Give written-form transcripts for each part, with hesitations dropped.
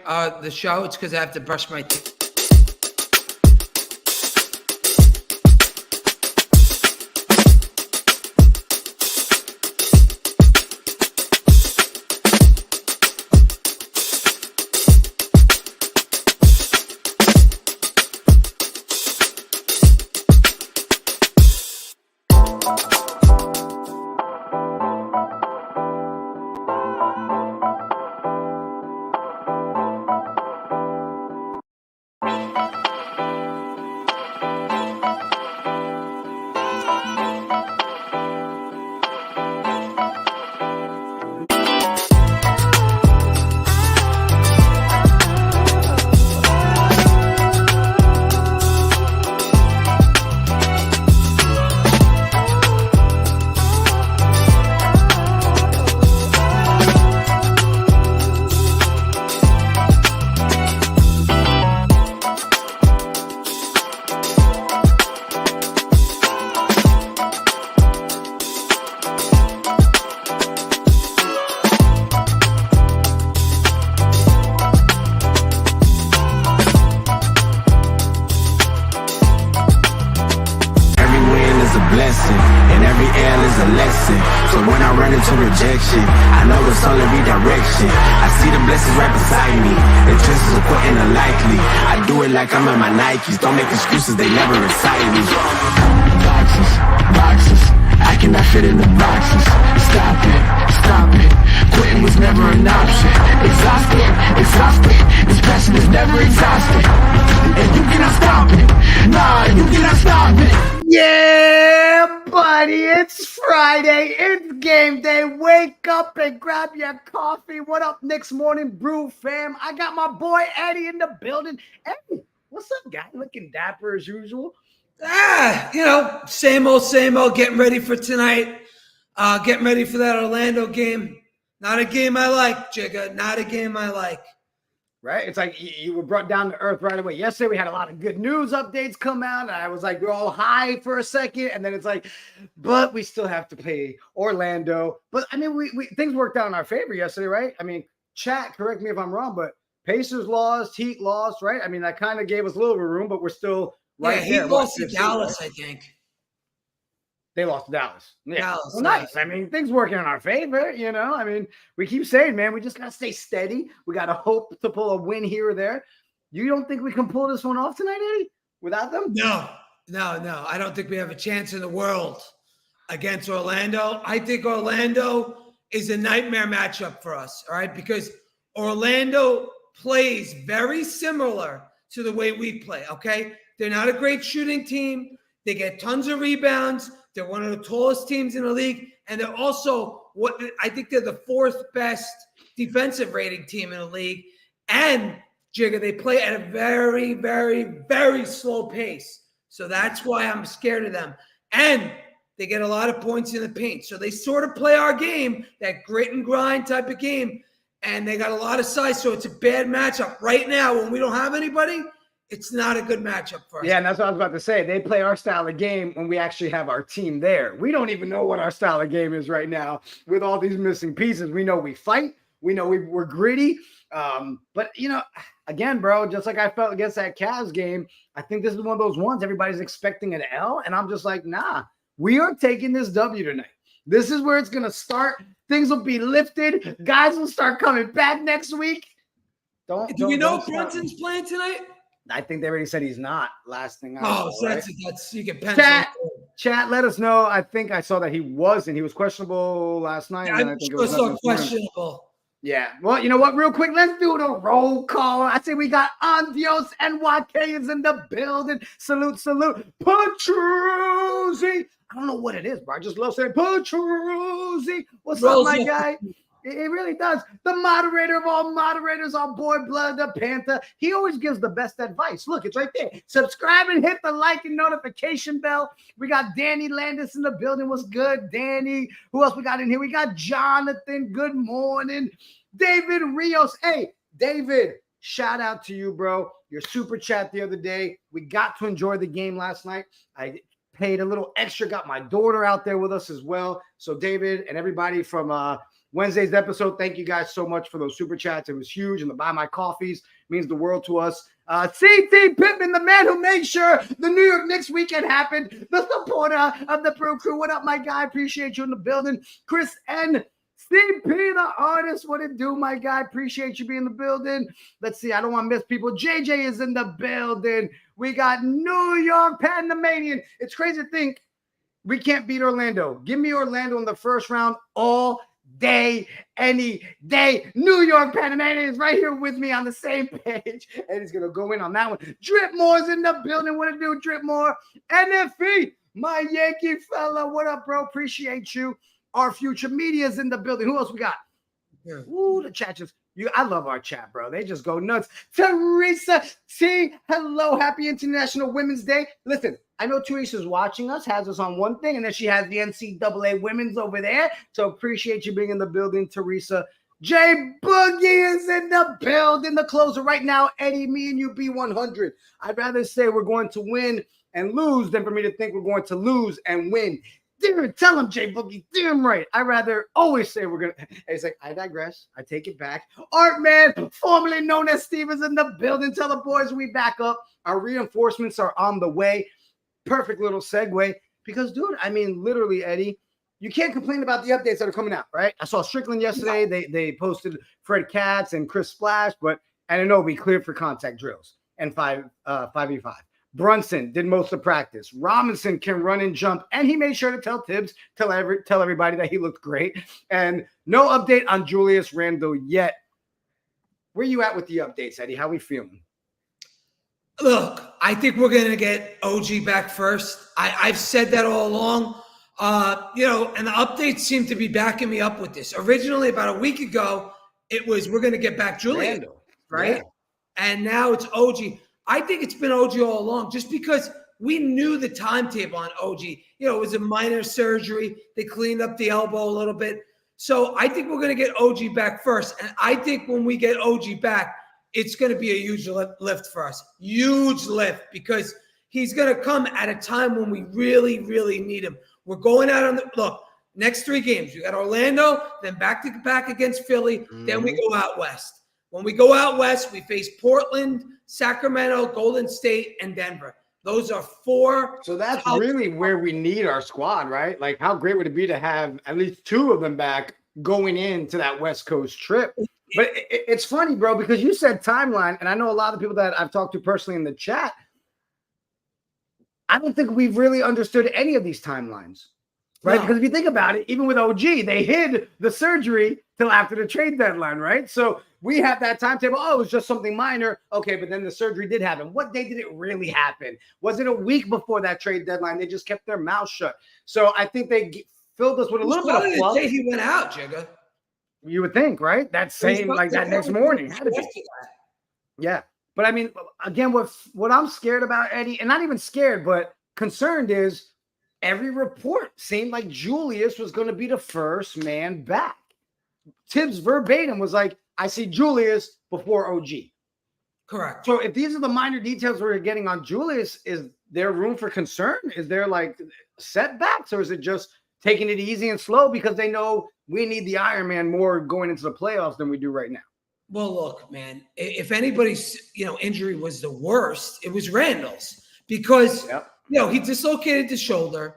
the show. It's because I have to brush my teeth. rejection. I know it's only redirection. I see the blessings right beside me. The chances of quitting are likely. I do it like I'm in my Nikes. Don't make excuses, they never excite me. Boxes, boxes. I cannot fit in the boxes. Stop it, stop it. Quitting was never an option. Exhausted, exhausted. This passion is never exhausted. And you cannot stop it. Nah, you cannot stop it. Yeah, buddy, it's Friday. It's game day. Wake up and grab your coffee. What up, Knicks Morning Brew fam? I got my boy Eddie in the building. Eddie, what's up, guy? Looking dapper as usual. Same old, getting ready for tonight. Getting ready for that Orlando game. Not a game I like, Jigga. Not a game I like. Right? It's like you were brought down to earth right away. Yesterday, we had a lot of good news updates come out. And I was like, we're all high for a second. And then it's like, but we still have to play Orlando. But, I mean, we things worked out in our favor yesterday, right? I mean, chat, correct me if I'm wrong, but Pacers lost, Heat lost, right? I mean, that kind of gave us a little bit of room, but we're still right there. Heat lost to Dallas, I think. They lost to Dallas. Yeah. Dallas, well, nice. I mean, things working in our favor, you know. I mean, we keep saying, man, we just got to stay steady. We got to hope to pull a win here or there. You don't think we can pull this one off tonight, Eddie, without them? No. I don't think we have a chance in the world against Orlando. I think Orlando is a nightmare matchup for us, all right? Because Orlando plays very similar to the way we play, okay? They're not a great shooting team. They get tons of rebounds. They're one of the tallest teams in the league. And they're also I think they're the fourth best defensive rating team in the league. And, Jigga, they play at a very, very, very slow pace. So that's why I'm scared of them. And they get a lot of points in the paint. So they sort of play our game, that grit and grind type of game. And they got a lot of size. So it's a bad matchup. Right now, when we don't have anybody, it's not a good matchup for us. Yeah, and that's what I was about to say. They play our style of game when we actually have our team there. We don't even know what our style of game is right now with all these missing pieces. We know we fight. We know we're gritty. But, again, bro, just like I felt against that Cavs game, I think this is one of those ones everybody's expecting an L. And I'm just like, nah, we are taking this W tonight. This is where it's going to start. Things will be lifted. Guys will start coming back next week. Do we know Brunson's playing tonight? I think they already said he's not. Last thing I saw, so right? that's you can pencil. Chat, let us know. I think I saw that he wasn't. He was questionable last night. Yeah, and I think it was so questionable. Yeah. Well, you know what? Real quick, let's do the roll call. I say we got Andios NYK is in the building. Salute. Petruzzi. I don't know what it is, bro. I just love saying Petruzzi. What's up, my guy? It really does. The moderator of all moderators, our boy Blood the Panther. He always gives the best advice. Look, it's right there. Subscribe and hit the like and notification bell. We got Danny Landis in the building. What's good, Danny? Who else we got in here? We got Jonathan. Good morning. David Rios. Hey, David, shout out to you, bro. Your super chat the other day. We got to enjoy the game last night. I paid a little extra, got my daughter out there with us as well. So David and everybody from Wednesday's episode. Thank you guys so much for those super chats. It was huge, and the buy my coffees means the world to us. CT Pittman, the man who made sure the New York Knicks weekend happened, the supporter of the Brew Crew. What up, my guy? Appreciate you in the building. Chris N. CP, the artist, what it do, my guy? Appreciate you being in the building. Let's see. I don't want to miss people. JJ is in the building. We got New York Panamanian. It's crazy to think we can't beat Orlando. Give me Orlando in the first round all day, any day. New York Panamanian is right here with me on the same page, and he's going to go in on that one. Dripmore's in the building. What it do, Dripmore? NFE, my Yankee fella. What up, bro? Appreciate you. Our future media's in the building. Who else we got? Yeah. Ooh, the chat just I love our chat, bro. They just go nuts. Teresa T, hello, happy International Women's Day. Listen, I know Teresa's watching us, has us on one thing, and then she has the NCAA women's over there. So appreciate you being in the building, Teresa. Jay Boogie is in the building, the closer right now. Eddie, me and you be 100. I'd rather say we're going to win and lose than for me to think we're going to lose and win. Damn, tell him, Jay Boogie. Damn right. I rather always say we're going to. It's like, I digress. I take it back. Art Man, formerly known as Steve, is in the building. Tell the boys we back up. Our reinforcements are on the way. Perfect little segue. Because, dude, I mean, literally, Eddie, you can't complain about the updates that are coming out, right? I saw Strickland yesterday. They posted Fred Katz and Chris Splash, but Anunoby cleared for contact drills and 5v5. Brunson did most of practice. Robinson can run and jump, and he made sure to tell Tibbs, tell everybody that he looked great. And no update on Julius Randle yet. Where you at with the updates, Eddie? How we feeling? Look, I think we're going to get OG back first. I've said that all along. And the updates seem to be backing me up with this. Originally, about a week ago, it was we're going to get back Julius, Randle, right? Yeah. And now it's OG. I think it's been OG all along, just because we knew the timetable on OG. It was a minor surgery. They cleaned up the elbow a little bit. So I think we're going to get OG back first. And I think when we get OG back, it's going to be a huge lift for us. Huge lift, because he's going to come at a time when we really, really need him. We're going out on the – look, next 3 games. We got Orlando, then back against Philly, then we go out west. When we go out west, we face Portland, Sacramento, Golden State, and Denver. Those are 4. So that's really where we need our squad, right? Like, how great would it be to have at least 2 of them back going into that West Coast trip? But it's funny, bro, because you said timeline, and I know a lot of people that I've talked to personally in the chat, I don't think we've really understood any of these timelines, right? No. Because if you think about it, even with OG, they hid the surgery till after the trade deadline, right? So we have that timetable. Oh, it was just something minor. Okay, but then the surgery did happen. What day did it really happen? Was it a week before that trade deadline? They just kept their mouth shut. So I think they filled us with a little bit of fluff. He went out, Jigga. You would think, right? That same, like that next morning. Yeah. But I mean, again, what I'm scared about, Eddie, and not even scared, but concerned is every report seemed like Julius was going to be the first man back. Tibbs verbatim was like, I see Julius before OG. Correct. So if these are the minor details we're getting on Julius, is there room for concern? Is there like setbacks, or is it just taking it easy and slow because they know we need the Iron Man more going into the playoffs than we do right now? Well, look, man, if anybody's, injury was the worst, it was Randle's, because, he dislocated the shoulder.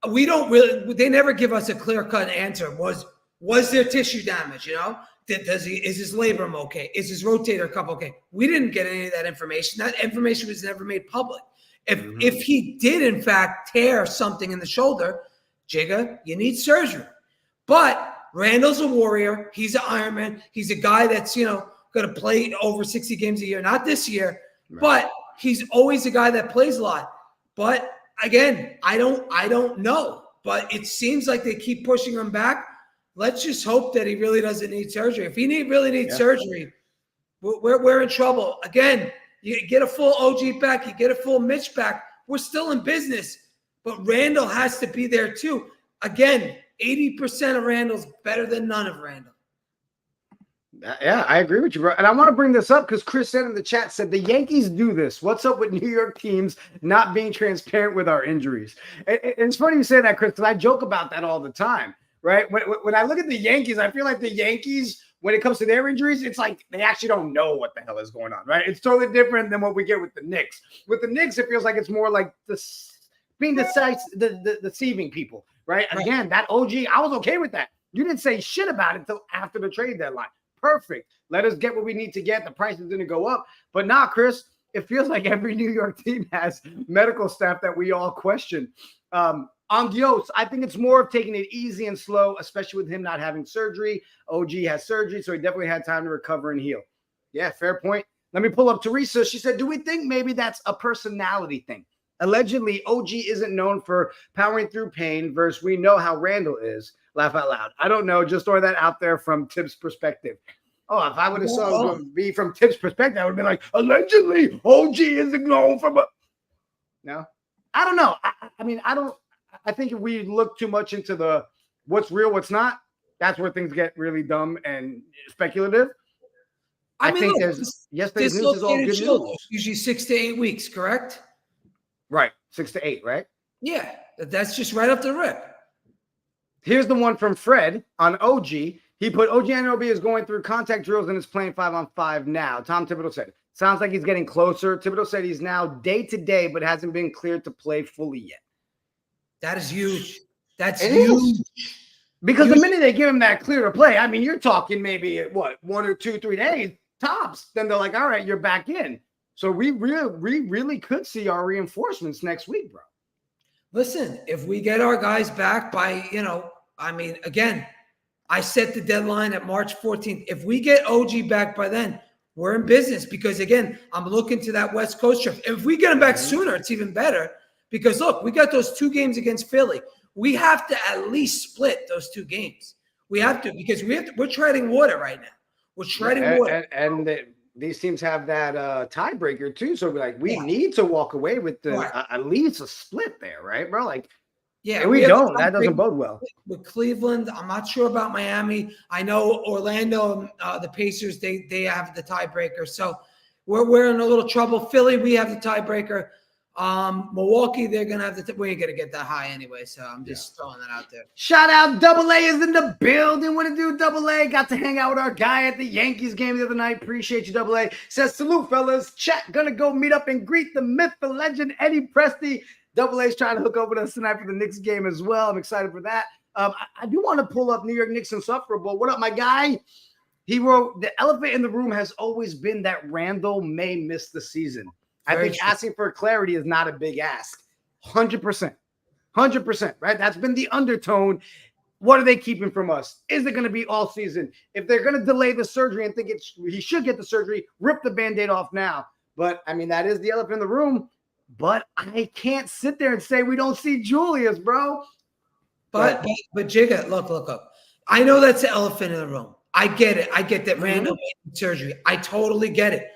They never give us a clear-cut answer. Was there tissue damage, Is his labrum okay? Is his rotator cuff okay? We didn't get any of that information. That information was never made public. If he did, in fact, tear something in the shoulder, Jigga, you need surgery. But Randle's a warrior. He's an Iron Man. He's a guy that's, going to play over 60 games a year. Not this year, but he's always a guy that plays a lot. But again, I don't know. But it seems like they keep pushing him back. Let's just hope that he really doesn't need surgery. If he really needs surgery, we're in trouble. Again, you get a full OG back, you get a full Mitch back. We're still in business. But Randle has to be there too. Again, 80% of Randle's better than none of Randle. Yeah, I agree with you, bro. And I want to bring this up because Chris said in the chat, said the Yankees do this. What's up with New York teams not being transparent with our injuries? And it's funny you say that, Chris, because I joke about that all the time. right? When I look at the Yankees, I feel like the Yankees, when it comes to their injuries, it's like they actually don't know what the hell is going on, right? It's totally different than what we get with the Knicks. With the Knicks, it feels like it's more like being the deceiving people, right? Again, that OG, I was okay with that. You didn't say shit about it until after the trade deadline. Perfect. Let us get what we need to get. The price is going to go up. But nah, Chris, it feels like every New York team has medical staff that we all question. On Dios, I think it's more of taking it easy and slow, especially with him not having surgery. OG has surgery, so he definitely had time to recover and heal. Yeah, fair point. Let me pull up Teresa. She said, do we think maybe that's a personality thing? Allegedly, OG isn't known for powering through pain versus we know how Randle is. Laugh out loud. I don't know. Just throw that out there from Tip's perspective. Oh, if I would have saw it be from Tip's perspective, I would be like, allegedly, OG isn't known from a... No? I don't know. I think if we look too much into the what's real, what's not, that's where things get really dumb and speculative. I think yesterday's news is all good news. Usually 6 to 8 weeks, correct? Right. 6 to 8, right? Yeah. That's just right up the rip. Here's the one from Fred on OG. He put OG Anunoby is going through contact drills and is playing 5-on-5 now. Tom Thibodeau said, sounds like he's getting closer. Thibodeau said he's now day-to-day, but hasn't been cleared to play fully yet. That is huge. That's huge. Because the minute they give him that clear to play, I mean, you're talking maybe, 1 or 2, 3 days, tops. Then they're like, all right, you're back in. So we really could see our reinforcements next week, bro. Listen, if we get our guys back by, again, I set the deadline at March 14th. If we get OG back by then, we're in business because, again, I'm looking to that West Coast trip. If we get him back sooner, it's even better because, look, we got those 2 games against Philly. We have to at least split those 2 games. We have to because we're treading water right now. We're treading water. And these teams have that tiebreaker too. So we need to walk away with at least a split there, right, bro? We don't. That doesn't bode well. With Cleveland, I'm not sure about Miami. I know Orlando, the Pacers, they have the tiebreaker. So we're in a little trouble. Philly, we have the tiebreaker. Milwaukee, they're gonna have we ain't gonna get that high anyway, so I'm just throwing that out there. Shout out, Double A is in the building. What to do, Double A? Got to hang out with our guy at the Yankees game the other night. Appreciate you, Double A. Says salute, fellas. Chat gonna go meet up and greet the myth, the legend, Eddie Presti. Double A's trying to hook up with us tonight for the Knicks game as well. I'm excited for that. I do want to pull up New York Knicks and Sufferable. What up, my guy? He wrote, the elephant in the room has always been that Randle may miss the season. I think asking for clarity is not a big ask. 100%. 100%, right? That's been the undertone. What are they keeping from us? Is it going to be all season? If they're going to delay the surgery and think he should get the surgery, rip the Band-Aid off now. But, that is the elephant in the room. But I can't sit there and say we don't see Julius, bro. But Jigga, look. I know that's the elephant in the room. I get it. I get that Randle made surgery. I totally get it.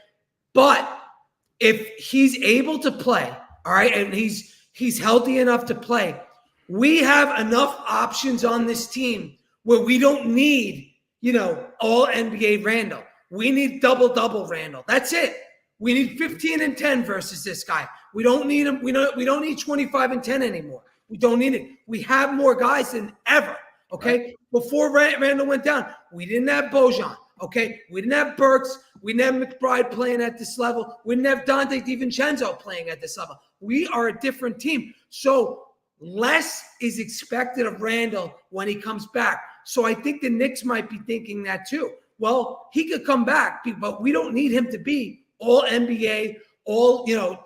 But if he's able to play, all right, and he's healthy enough to play, we have enough options on this team where we don't need, all NBA Randle. We need double Randle. That's it. We need 15 and 10 versus this guy. We don't need him. We don't need 25 and 10 anymore. We don't need it. We have more guys than ever. Okay. Right. Before Randle went down, we didn't have Bojan. Okay. We didn't have Burks. We didn't have McBride playing at this level. We didn't have Dante DiVincenzo playing at this level. We are a different team. So less is expected of Randle when he comes back. So I think the Knicks might be thinking that too. Well, he could come back, but we don't need him to be all NBA, all, the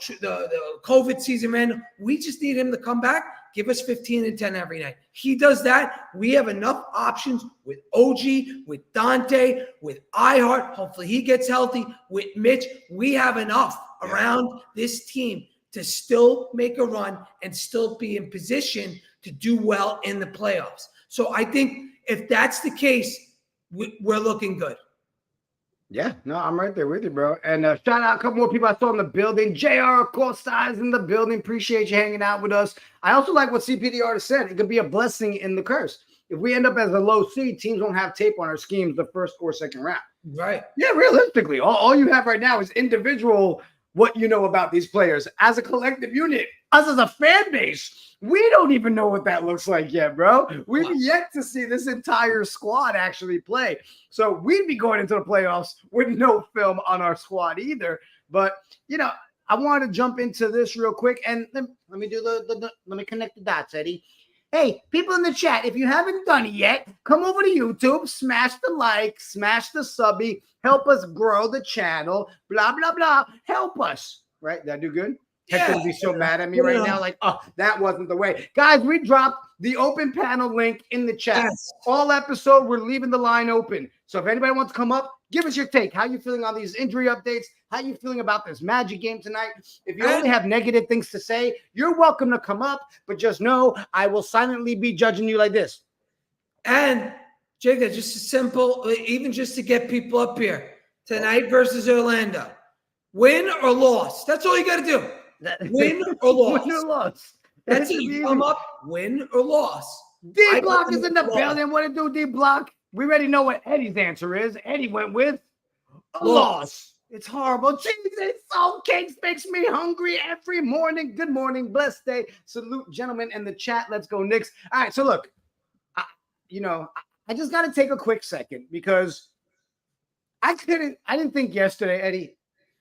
COVID season, man. We just need him to come back, give us 15 and 10 every night. He does that. We have enough options with OG, with Dante, with iHeart. Hopefully he gets healthy. With Mitch, we have enough around this team to still make a run and still be in position to do well in the playoffs. So I think if that's the case, we're looking good. Yeah, no, I'm right there with you, bro. And shout out a couple more people I saw in the building. JR Costa is in the building. Appreciate you hanging out with us. I also like what CP artist said. It could be a blessing in the curse. If we end up as a low seed, teams won't have tape on our schemes the first or second round. Right. Yeah, realistically, all you have right now is individual what you know about these players as a collective unit. Us as a fan base, we don't even know what that looks like yet, bro. We've yet to see this entire squad actually play. So we'd be going into the playoffs with no film on our squad either. But, you know, I want to jump into this real quick. And let me do let me connect the dots, Eddie. Hey, people in the chat, if you haven't done it yet, come over to YouTube, smash the like, smash the subby, help us grow the channel, blah, blah, blah. Help us, right? Did I do good? Hector would be so mad at me right now, like, oh, that wasn't the way. Guys, we dropped the open panel link in the chat. Yes. All episode, we're leaving the line open. So if anybody wants to come up, give us your take. How you feeling on these injury updates? How you feeling about this Magic game tonight? If you only have negative things to say, you're welcome to come up, but just know I will silently be judging you like this. And, Jigga, just a simple, even just to get people up here, tonight versus Orlando. Win or loss. That's all you got to do. Win or loss. Win or loss. That's it. You come up, win or loss. D-Block is in the building. What it do, D-Block? We already know what Eddie's answer is. Eddie went with a loss. It's horrible. Jesus, salt cakes makes me hungry every morning. Good morning. Blessed day. Salute, gentlemen, in the chat. Let's go, Knicks. All right, so look, I just got to take a quick second because I didn't think yesterday, Eddie,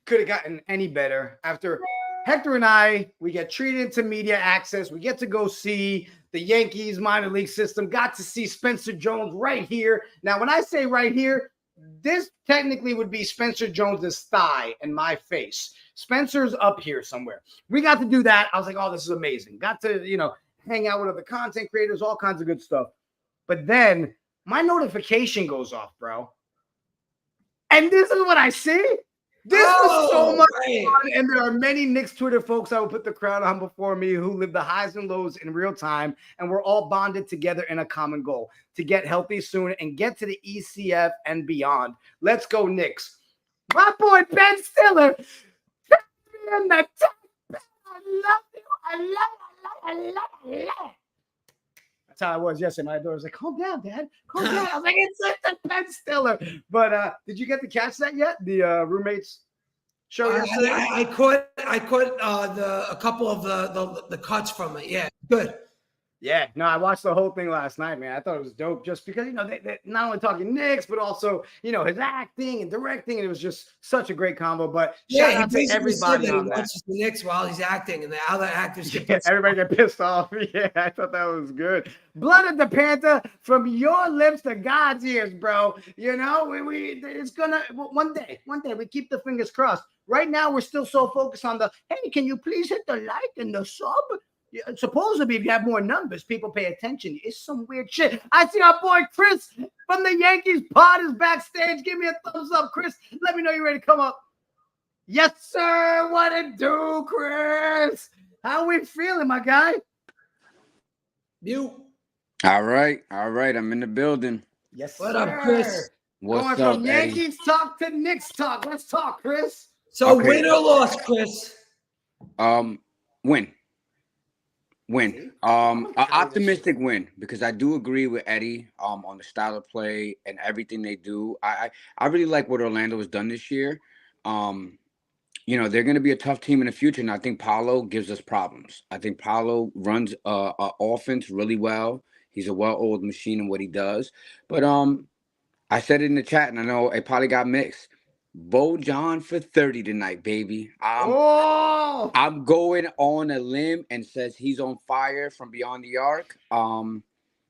could have gotten any better after Hector and we get treated to media access. We get to go see the Yankees minor league system, got to see Spencer Jones right here. Now, when I say right here, this technically would be Spencer Jones's thigh and my face. Spencer's up here somewhere. We got to do that. I was like, oh, this is amazing. Got to, hang out with other content creators, all kinds of good stuff. But then my notification goes off, bro. And this is what I see. This was so much fun, and there are many Knicks Twitter folks I will put the crowd on before me who live the highs and lows in real time, and we're all bonded together in a common goal to get healthy soon and get to the ECF and beyond. Let's go, Knicks. My boy Ben Stiller. I love you. I love you. That's how I was yesterday. My daughter was like, calm down, Dad. Calm down. I was like, it's a Ben Stiller. But did you get to catch that yet? The roommates show yesterday? I caught a couple of the cuts from it. Yeah, good. Yeah, no, I watched the whole thing last night, man. I thought it was dope just because, they not only talking Knicks, but also, his acting and directing. And it was just such a great combo. But shout out to everybody on that. Watches the Knicks while he's acting, and the other actors everybody get pissed off. Yeah, I thought that was good. Blood of the Panther, from your lips to God's ears, bro. It's gonna one day we keep the fingers crossed. Right now, we're still so focused on hey, can you please hit the like and the sub? Yeah, supposedly, if you have more numbers, people pay attention. It's some weird shit. I see our boy Chris from the Yankees pod is backstage. Give me a thumbs up, Chris. Let me know you're ready to come up. Yes, sir. What it do, Chris? How we feeling, my guy? You. All right. I'm in the building. Yes, what sir. up, Chris? What's Going up, from Yankees talk to Knicks talk. Let's talk, Chris. So win or loss, Chris? Win. An optimistic win, because I do agree with Eddie on the style of play and everything they do. I really like what Orlando has done this year. They're going to be a tough team in the future, and I think Paolo gives us problems. I think Paolo runs offense really well. He's a well-oiled machine in what he does. But I said it in the chat, and I know it probably got mixed. Bojan for 30 tonight, baby. I'm going on a limb and says he's on fire from beyond the arc.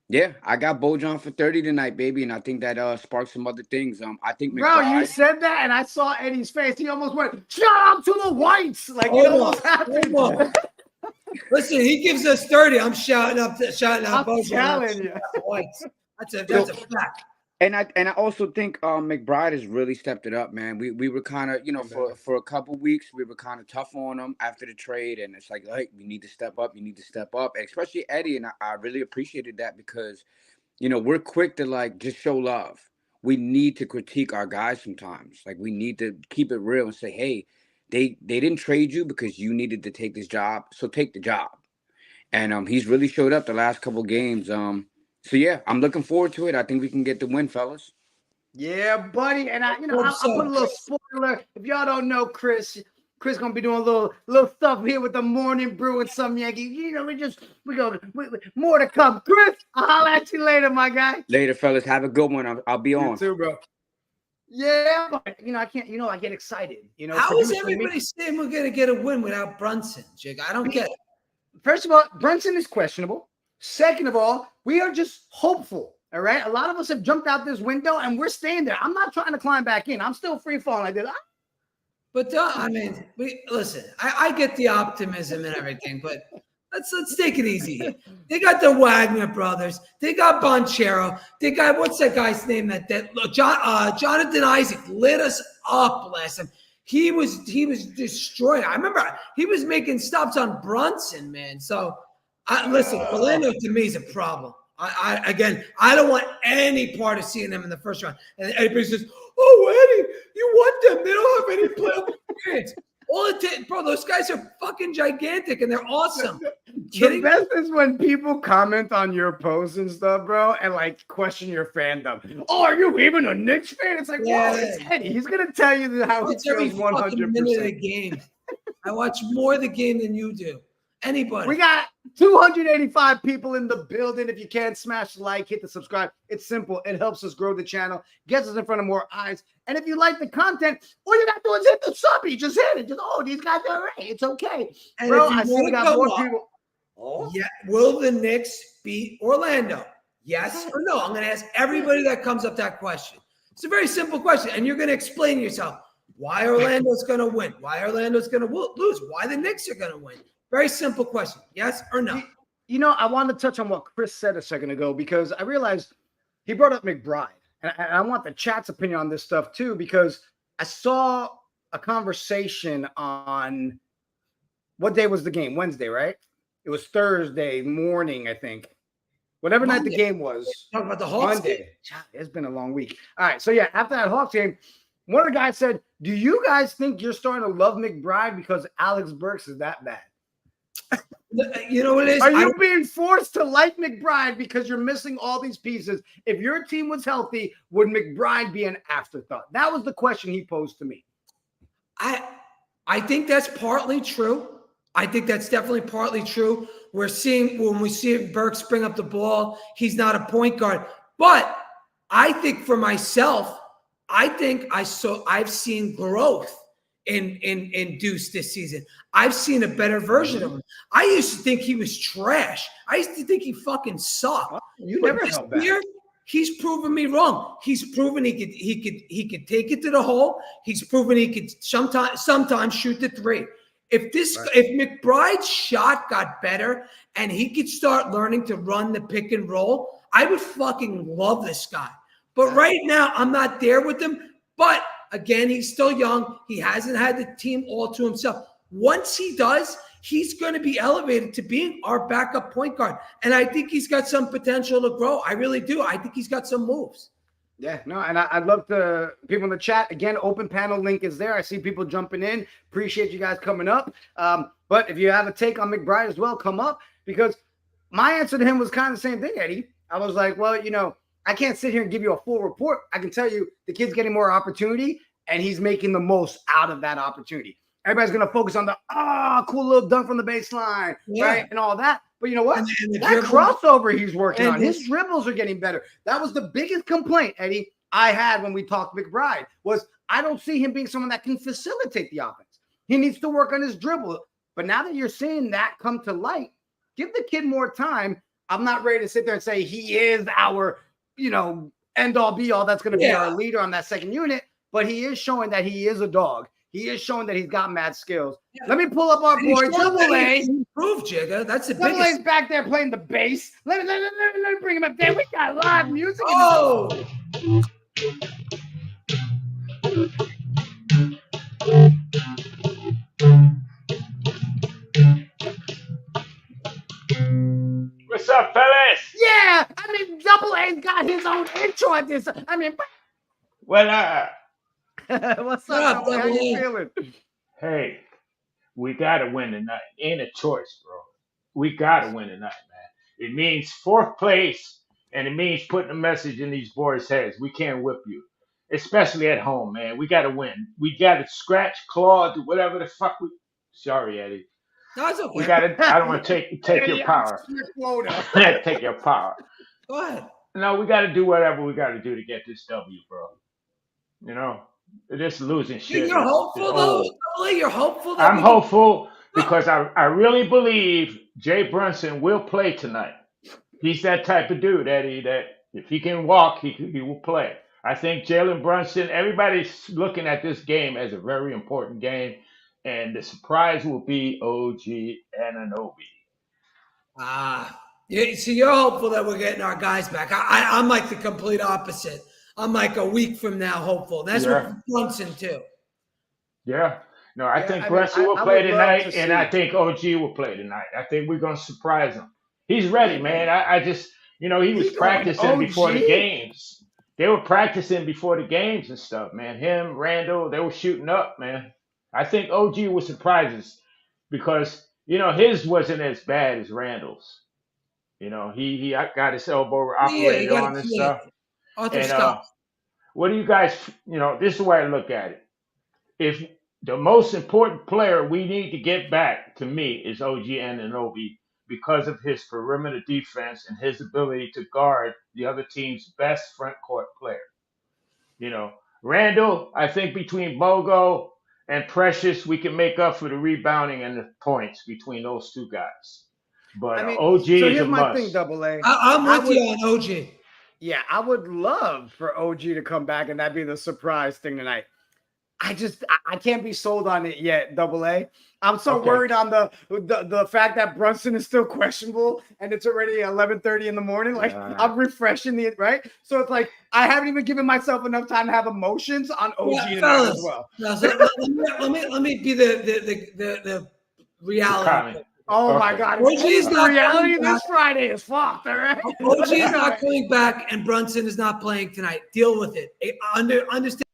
Yeah, I got Bojan for 30 tonight, baby, and I think that sparks some other things. I think McBride, bro, you said that, and I saw Eddie's face. He almost went, shout out to the Whites. Like, it almost happened. Listen, he gives us 30. I'm shouting out I'm telling you. That's a fact. And I also think McBride has really stepped it up, man. We were kind of, for a couple weeks, we were kind of tough on him after the trade. And it's like, we need to step up. You need to step up. And especially Eddie. And I really appreciated that because, we're quick to, just show love. We need to critique our guys sometimes. We need to keep it real and say, hey, they didn't trade you because you needed to take this job. So take the job. And he's really showed up the last couple games. So, yeah, I'm looking forward to it. I think we can get the win, fellas. Yeah, buddy. And I'll put a little spoiler. If y'all don't know Chris, Chris gonna be doing a little stuff here with the morning brew and some Yankee. You know, we go more to come. Chris, I'll holler at you later, my guy. Later, fellas. Have a good one. I'll be on. You too, bro. Yeah, but I can't. I get excited. How is everybody saying we're gonna get a win without Brunson, Jig? I don't get it. First of all, Brunson is questionable. Second of all, we are just hopeful. All right. A lot of us have jumped out this window and we're staying there. I'm not trying to climb back in. I'm still free falling like this. But listen, I get the optimism and everything, but let's take it easy here. They got the Wagner brothers. They got Bonchero. They got, what's that guy's name? Jonathan Isaac lit us up last time. He was destroying. I remember he was making stops on Brunson, man. So listen, Orlando to me is a problem. I don't want any part of seeing them in the first round. And everybody says, "Oh, Eddie, you want them? They don't have any playoff experience." Bro, those guys are fucking gigantic and they're awesome. The best is when people comment on your posts and stuff, bro, and like question your fandom. Oh, are you even a Knicks fan? It's like, well, it's Eddie. He's gonna tell you how he feels 100%. Minute of the game. I watch more of the game than you do. Anybody. We got 285 people in the building. If you can't smash the like, hit the subscribe. It's simple. It helps us grow the channel, gets us in front of more eyes. And if you like the content, all you got to do is hit the subby. Just hit it. These guys are right. It's okay. And bro, I see we got more people. Oh. Yeah. Will the Knicks beat Orlando? Yes or no? I'm going to ask everybody that comes up that question. It's a very simple question. And you're going to explain yourself why Orlando's going to win, why Orlando's going to lose, why the Knicks are going to win. Very simple question. Yes or no? I wanted to touch on what Chris said a second ago because I realized he brought up McBride. And I want the chat's opinion on this stuff too, because I saw a conversation on what day was the game? Wednesday, right? It was Thursday morning, I think. Whatever Monday. Night the game was. Talk about the Hawks Monday. Game? It's been a long week. All right. So, yeah, after that Hawks game, one of the guys said, do you guys think you're starting to love McBride because Alex Burks is that bad? You know what it is? Are you being forced to like McBride because you're missing all these pieces? If your team was healthy, would McBride be an afterthought? That was the question he posed to me. I think that's partly true. I think that's definitely partly true. When we see Burks bring up the ball, he's not a point guard. But I think for myself, I've seen growth in Deuce this season. I've seen a better version of him. I used to think he was trash. I used to think he fucking sucked. You never held back. He's proven me wrong. He's proven he could take it to the hole. He's proven he could sometimes shoot the three. If McBride's shot got better and he could start learning to run the pick and roll, I would fucking love this guy. But right now, I'm not there with him. But again, he's still young. He hasn't had the team all to himself. Once he does, he's going to be elevated to being our backup point guard. And I think he's got some potential to grow. I really do. I think he's got some moves. Yeah, no, and I'd love to people in the chat. Again, open panel link is there. I see people jumping in. Appreciate you guys coming up. But if you have a take on McBride as well, come up, because my answer to him was kind of the same thing, Eddie. I was like, well, I can't sit here and give you a full report. I can tell you the kid's getting more opportunity and he's making the most out of that opportunity. Everybody's going to focus on the, cool little dunk from the baseline, right? And all that. But you know what? That crossover he's working on, his dribbles are getting better. That was the biggest complaint, Eddie, I had when we talked McBride, was I don't see him being someone that can facilitate the offense. He needs to work on his dribble. But now that you're seeing that come to light, give the kid more time. I'm not ready to sit there and say he is our, end all be all. That's going to be our leader on that second unit. But he is showing that he is a dog. He is showing that he's got mad skills. Yeah. Let me pull up our boy, Double A. Improve, Jigga. That's the Double biggest. A's back there playing the bass. Let me bring him up there. We got live music. Oh. What's up, fellas? Yeah. Double A's got his own intro at this. Well, what's up, Double A? How you feeling? Hey, we got to win tonight. Ain't a choice, bro. We got to win tonight, man. It means fourth place, and it means putting a message in these boys' heads. We can't whip you. especially at home, man. We got to win. We got to scratch, claw, do whatever the fuck we. Sorry, Eddie. No, it's okay. We got to. I don't want to take your power. Take your power. Go ahead. No, we got to do whatever we got to do to get this W, bro. You know, this losing shit. You're hopeful, though. You're hopeful. That I'm hopeful because I really believe Jay Brunson will play tonight. He's that type of dude, Eddie, that if he can walk, he will play. I think Jalen Brunson, everybody's looking at this game as a very important game, and the surprise will be OG Anunoby. So you're hopeful that we're getting our guys back. I'm like the complete opposite. I'm like a week from now hopeful. That's what Brunson too. Yeah. No, I think Brunson will play tonight, and I think OG will play tonight. I think we're going to surprise him. He's ready, man. I just, he was practicing before the games. They were practicing before the games and stuff, man. Him, Randle, they were shooting up, man. I think OG will surprise us because, his wasn't as bad as Randle's. He got his elbow operated on and stuff. And what do you guys, this is the way I look at it. If the most important player we need to get back, to me, is OG Anunoby because of his perimeter defense and his ability to guard the other team's best front court player. Randle, I think between Bogo and Precious, we can make up for the rebounding and the points between those two guys. But OG is a must. Thing, Double A. I'm with you on OG. Yeah, I would love for OG to come back and that be the surprise thing tonight. I can't be sold on it yet, Double A. I'm so worried on the fact that Brunson is still questionable and it's already 11:30 in the morning. Like I'm refreshing the right. So it's like I haven't even given myself enough time to have emotions on OG tonight as well. Let me be the reality. My God. OG's not reality this Friday is fucked, all right? OG is not coming back and Brunson is not playing tonight. Deal with it. Understand.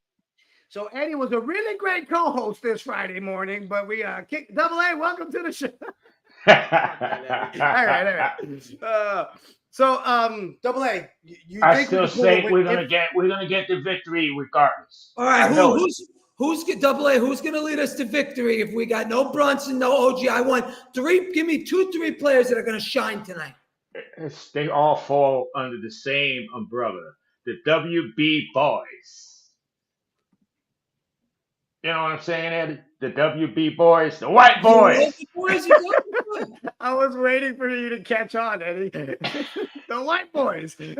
So Eddie was a really great co-host this Friday morning, but we kicked Double A. Welcome to the show. all right. Double A, I still say we're gonna get the victory regardless. All right, who's Double A? Who's gonna lead us to victory if we got no Brunson, no OG? I want three. Give me 2-3 players that are gonna shine tonight. They all fall under the same umbrella, the WB boys. You know what I'm saying, Eddie? The WB boys, the white boys. I was waiting for you to catch on, Eddie. The white boys. They're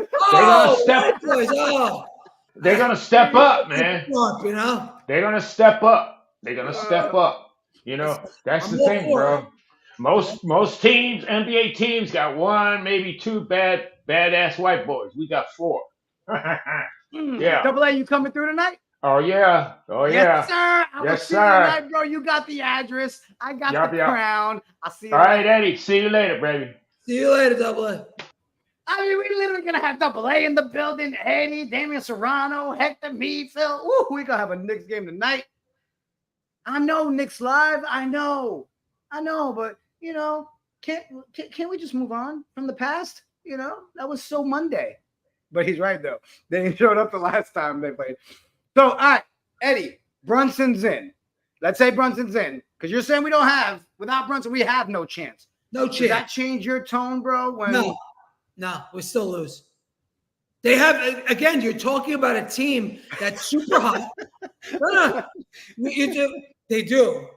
gonna step up, man. They're gonna step up. That's the thing, bro. Most teams, NBA teams, got one, maybe two badass white boys. We got 4. Yeah. Double A, you coming through tonight? Oh yeah. Yes, sir. Yes, sir. Tonight, bro. You got the address. I got the crown. I'll see you. All right, Eddie. See you later, baby. See you later, Double A. I mean, we're literally gonna have Double A in the building. Eddie, Damian Serrano, Hector, me, Phil. Ooh, we're gonna have a Knicks game tonight. I know Knicks live. I know, but can't we just move on from the past? That was so Monday. But he's right though. They didn't showed up the last time they played. So, all right, Eddie, Brunson's in. Let's say Brunson's in. Because you're saying without Brunson, we have no chance. No chance. Does that change your tone, bro? No, we still lose. They have, again, you're talking about a team that's super hot. No. They do.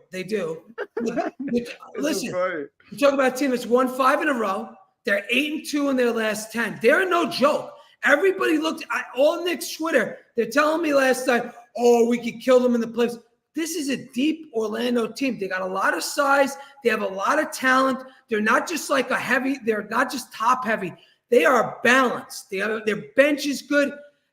Listen, you're talking about a team that's won 5 in a row. They're 8-2 in their last 10. They're no joke. Everybody looked at all Knicks Twitter. They're telling me last time, we could kill them in the playoffs. This is a deep Orlando team. They got a lot of size. They have a lot of talent. They're not just like they're not just top heavy. They are balanced. Their bench is good.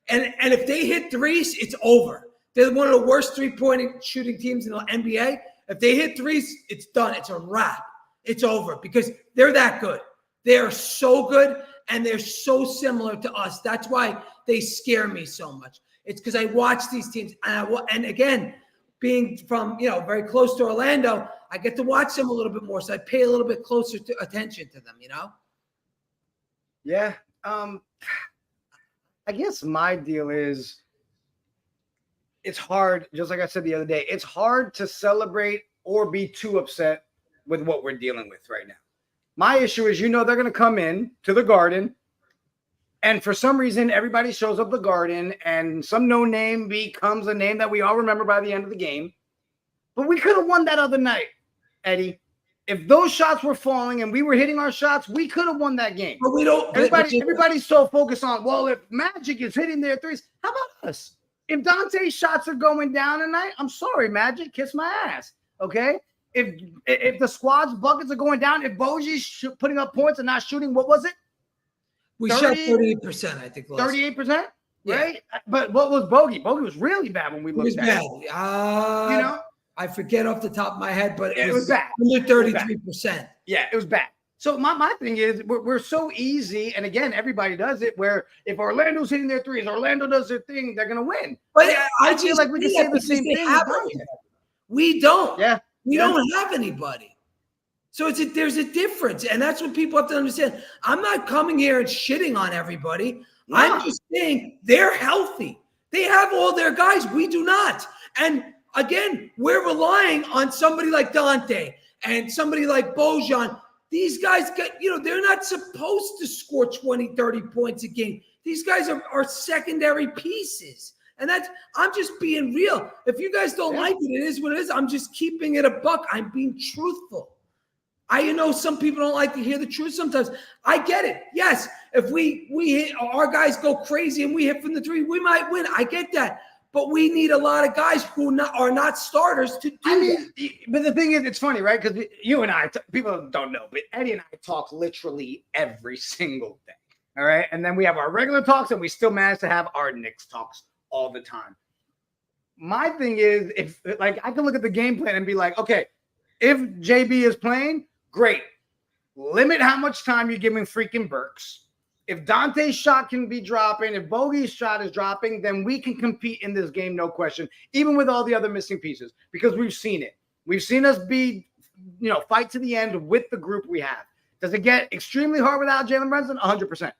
And if they hit threes, it's over. They're one of the worst three-point shooting teams in the NBA. If they hit threes, it's done. It's a wrap. It's over because they're that good. They are so good. And they're so similar to us. That's why they scare me so much. It's because I watch these teams. And again, being from, very close to Orlando, I get to watch them a little bit more. So I pay a little bit closer attention to them, Yeah. I guess my deal is it's hard, just like I said the other day, it's hard to celebrate or be too upset with what we're dealing with right now. My issue is, they're going to come in to the Garden, and for some reason, everybody shows up the Garden, and some no name becomes a name that we all remember by the end of the game. But we could have won that other night, Eddie. If those shots were falling and we were hitting our shots, we could have won that game. But we don't. Everybody's so focused on, well, if Magic is hitting their threes, how about us? If Dante's shots are going down tonight, I'm sorry, Magic, kiss my ass. Okay? If the squad's buckets are going down, if Bogey's putting up points and not shooting, what was it? We shot 38%, I think. 38%? Right? Yeah. But what was Bogey? Bogey was really bad when we looked at it. It was bad. I forget off the top of my head, but it was bad. Under 33%. Yeah, it was bad. So my thing is, we're so easy, and again, everybody does it, where if Orlando's hitting their threes, Orlando does their thing, they're going to win. But I feel like we can say the same thing. We don't. Yeah. We don't have anybody. So there's a difference, and that's what people have to understand. I'm not coming here and shitting on everybody. No. I'm just saying they're healthy. They have all their guys. We do not. And again, we're relying on somebody like Dante and somebody like Bojan. These guys they're not supposed to score 20, 30 points a game. These guys are secondary pieces. And I'm just being real. If you guys don't like it, it is what it is. I'm just keeping it a buck. I'm being truthful. I know some people don't like to hear the truth sometimes. I get it. Yes, if we hit, our guys go crazy and we hit from the three, we might win. I get that. But we need a lot of guys who are not starters to do that. But the thing is, it's funny, right? Because you and I, people don't know, but Eddie and I talk literally every single day. All right? And then we have our regular talks, and we still manage to have our Knicks talks all the time. My thing is, if I can look at the game plan and be like, okay, if JB is playing, great. Limit how much time you're giving freaking Burks. If Dante's shot can be dropping, if Bogey's shot is dropping, then we can compete in this game, no question, even with all the other missing pieces, because we've seen it. We've seen us fight to the end with the group we have. Does it get extremely hard without Jalen Brunson? 100%.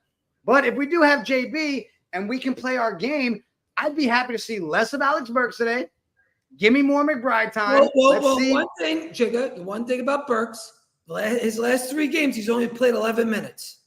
But if we do have JB and we can play our game, I'd be happy to see less of Alex Burks today. Give me more McBride time. One thing about Burks, his last 3 games, he's only played 11 minutes.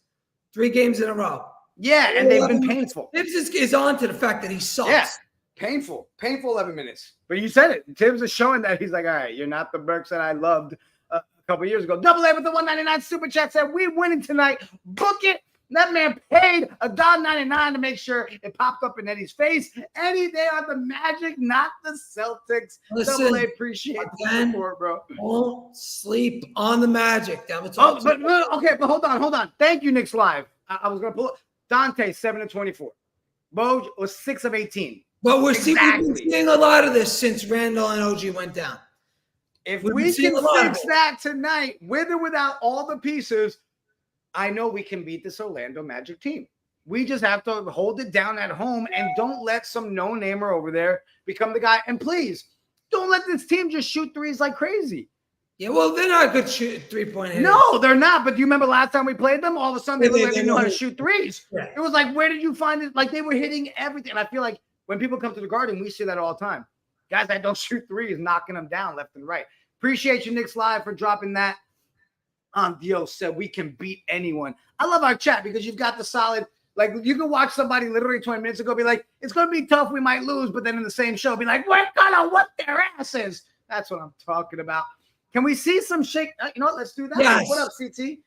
3 games in a row. Yeah, and they've been painful. Tibbs is on to the fact that he sucks. Yeah, painful 11 minutes. But you said it. Tibbs is showing that he's like, all right, you're not the Burks that I loved a couple years ago. Double A with the 199 super chat said, we winning tonight. Book it. That man paid $1.99 to make sure it popped up in Eddie's face. Eddie, they are the Magic, not the Celtics. Listen, Double A, appreciate the support, bro. Don't sleep on the Magic. That was all. But hold on. Thank you, Knicks Live. I was going to pull up. Dante, 7 of 24. Boj was 6 of 18. But we've been seeing a lot of this since Randle and OG went down. If we can fix that tonight, with or without all the pieces, I know we can beat this Orlando Magic team. We just have to hold it down at home and don't let some no-namer over there become the guy. And please, don't let this team just shoot threes like crazy. Yeah, well, they're not good three-point hitters. No, they're not. But do you remember last time we played them? All of a sudden, they looked like they know how to shoot threes. Yeah. It was like, where did you find it? Like, they were hitting everything. And I feel like when people come to the Garden, we see that all the time. Guys that don't shoot threes, knocking them down left and right. Appreciate you, Knicks Live, for dropping that. Dio said we can beat anyone. I love our chat because you've got the solid, like you can watch somebody literally 20 minutes ago be like, it's going to be tough, we might lose, but then in the same show be like, we're going to whoop their asses. That's what I'm talking about. Can we see some shake? You know what? Let's do that. Yes. What up, CT?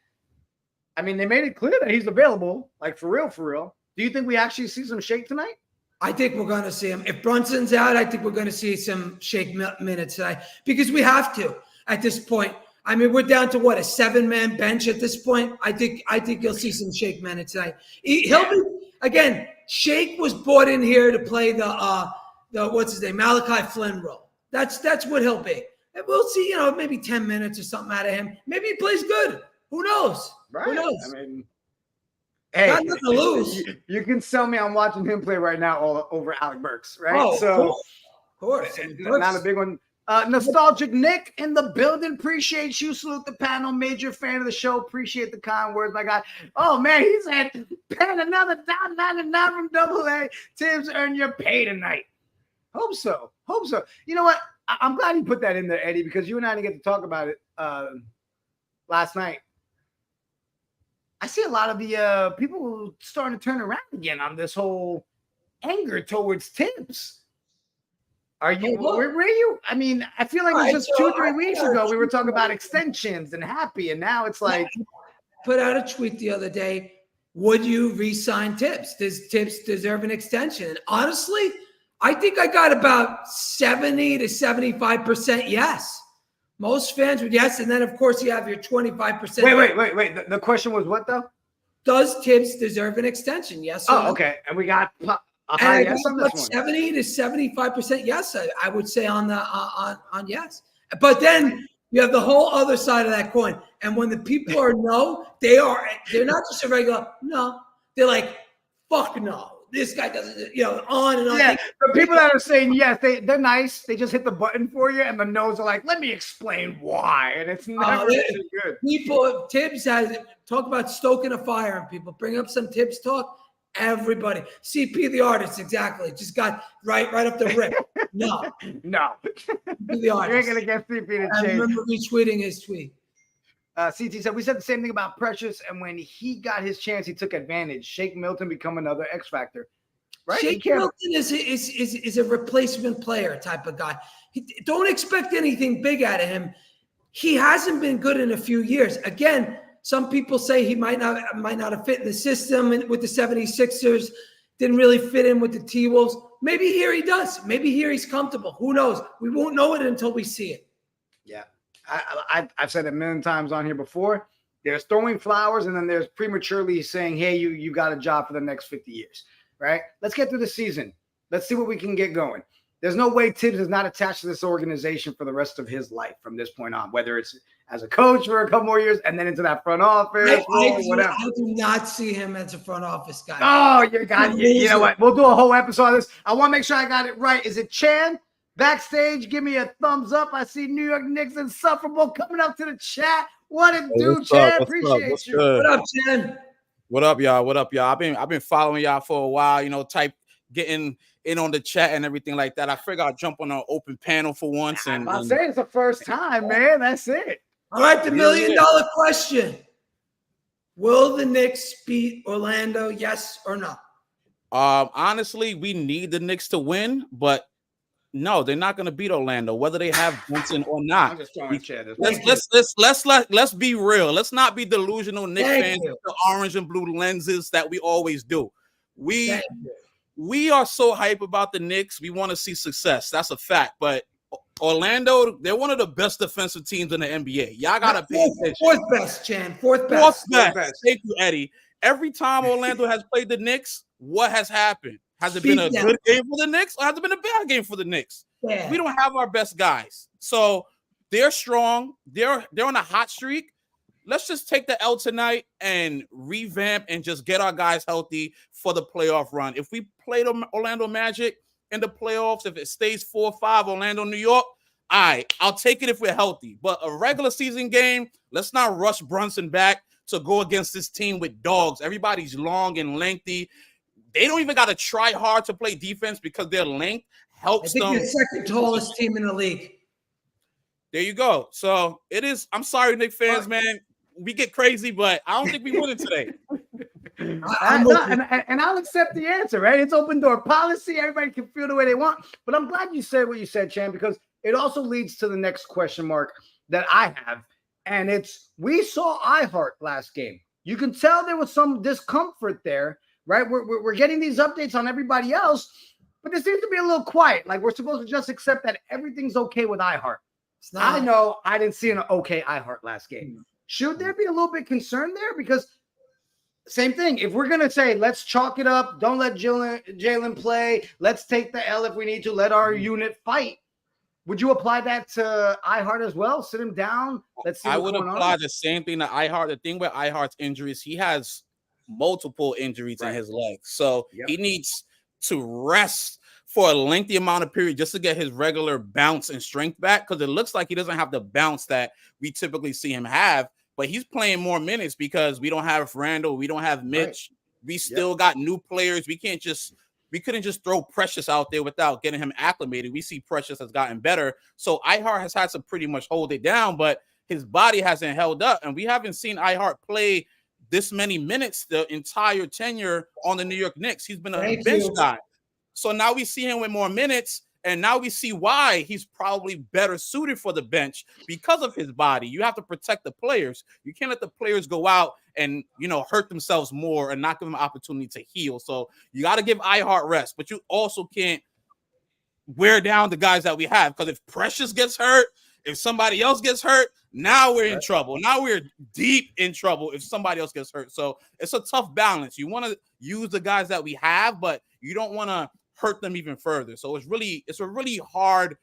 I mean, they made it clear that he's available, like for real, for real. Do you think we actually see some shake tonight? I think we're going to see him. If Brunson's out, I think we're going to see some shake minutes tonight because we have to at this point. I mean, we're down to what, a 7-man bench at this point. I think you'll see some Shake minutes tonight. He'll be again. Shake was brought in here to play the what's his name, Malachi Flynn role. That's what he'll be. And we'll see, maybe 10 minutes or something out of him. Maybe he plays good. Who knows? Right. Who knows? I mean, hey, not to lose. You can sell me on watching him play right now all over Alec Burks, right? Oh, so, of course. Not a big one. Nostalgic Nick in the building. Appreciate you. Salute the panel. Major fan of the show. Appreciate the kind words, my guy. Oh, man, he said, pen another $1.99 from Double A. Tibbs, earn your pay tonight. Hope so. You know what? I'm glad you put that in there, Eddie, because you and I didn't get to talk about it last night. I see a lot of the people starting to turn around again on this whole anger towards Tibbs. Are you? Were you? I mean, I feel like it was just 2-3 weeks ago we were talking about extensions and happy, and now it's like put out a tweet the other day. Would you re-sign Tibbs? Does Tibbs deserve an extension? And honestly, I think I got about 70 to 75% yes. Most fans would yes, and then of course you have your 25%. Wait. The question was what though? Does Tibbs deserve an extension? Yes. Oh, okay. And we got a high yes on this one. 70 to 75% yes. I would say on yes. But then you have the whole other side of that coin. And when the people are no, they're not just a regular no. They're like, fuck no. This guy doesn't, on and on. Yeah, the people that are saying yes, they're nice. They just hit the button for you, and the no's are like, let me explain why. And it's never really good. People, Tibbs has talk about stoking a fire and people bring up some Tibbs talk. Everybody, CP the artist, exactly. Just got right up the rip. No. The artist. You ain't gonna get CP to change. I remember retweeting his tweet. CT said, we said the same thing about Precious, and when he got his chance, he took advantage. Shake Milton become another X factor. Right? Shake Milton is a replacement player type of guy. Don't expect anything big out of him. He hasn't been good in a few years. Again, some people say he might not have fit in the system with the 76ers, didn't really fit in with the T-Wolves. Maybe here he does. Maybe here he's comfortable. Who knows? We won't know it until we see it. Yeah. I've said it a million times on here before. There's throwing flowers, and then there's prematurely saying, hey, you got a job for the next 50 years, right? Let's get through the season. Let's see what we can get going. There's no way Tibbs is not attached to this organization for the rest of his life from this point on, whether it's as a coach for a couple more years and then into that front office, whatever. I do not see him as a front office guy. Oh, you know what? We'll do a whole episode of this. I want to make sure I got it right. Is it Chan? Backstage, give me a thumbs up. I see New York Knicks insufferable coming up to the chat. What it do, Chan? Appreciate you. What up, Chan? What up, y'all? I've been following y'all for a while. Getting in on the chat and everything like that. I figured I'd jump on an open panel for once. I'm not saying it's the first time, man. That's it. All right, the $1 million question: will the Knicks beat Orlando? Yes or no? Honestly, we need the Knicks to win, but. No, they're not going to beat Orlando, whether they have Brunson or not. I'm just throwing shit. Let's be real. Let's not be delusional Knicks fans with the orange and blue lenses that we always do. We are so hype about the Knicks. We want to see success. That's a fact. But Orlando, they're one of the best defensive teams in the NBA. Y'all got to pay attention. Fourth best, Chan. Fourth best. Thank you, Eddie. Every time Orlando has played the Knicks, what has happened? Has it been a good game for the Knicks or has it been a bad game for the Knicks? Yeah. We don't have our best guys. So they're strong. They're on a hot streak. Let's just take the L tonight and revamp and just get our guys healthy for the playoff run. If we play the Orlando Magic in the playoffs, if it stays 4-5 Orlando, New York, I'll take it if we're healthy. But a regular season game, let's not rush Brunson back to go against this team with dogs. Everybody's long and lengthy. They don't even got to try hard to play defense because their length helps them. I think they're the second tallest team in the league. There you go. So it is. I'm sorry, Knicks fans, man. We get crazy, but I don't think we win it today. And I'll accept the answer, right? It's open door policy. Everybody can feel the way they want. But I'm glad you said what you said, Chan, because it also leads to the next question mark that I have. And it's, we saw iHeart last game. You can tell there was some discomfort there. Right, we're getting these updates on everybody else, but there seems to be a little quiet. Like we're supposed to just accept that everything's okay with iHeart. I know I didn't see an okay iHeart last game. Should there be a little bit concerned there? Because same thing. If we're gonna say let's chalk it up, don't let Jalen play. Let's take the L if we need to. Let our unit fight. Would you apply that to iHeart as well? Sit him down. Let's see. I would apply the same thing to iHeart. The thing with iHeart's injuries, he has multiple injuries in his legs. So he needs to rest for a lengthy amount of period just to get his regular bounce and strength back, because it looks like he doesn't have the bounce that we typically see him have, but he's playing more minutes because we don't have Randle, we don't have Mitch. We still got new players. We can't just we couldn't just throw Precious out there without getting him acclimated. We see Precious has gotten better. So iHeart has had to pretty much hold it down, but his body hasn't held up. And we haven't seen iHeart play this many minutes the entire tenure on the New York Knicks. He's been a bench guy. So now we see him with more minutes, and now we see why he's probably better suited for the bench because of his body. You have to protect the players. You can't let the players go out and, hurt themselves more and not give them an opportunity to heal. So you got to give iHeart rest, but you also can't wear down the guys that we have, because if Precious gets hurt, if somebody else gets hurt, now we're in trouble. Now we're deep in trouble if somebody else gets hurt. So it's a tough balance. You want to use the guys that we have, but you don't want to hurt them even further. So it's a really hard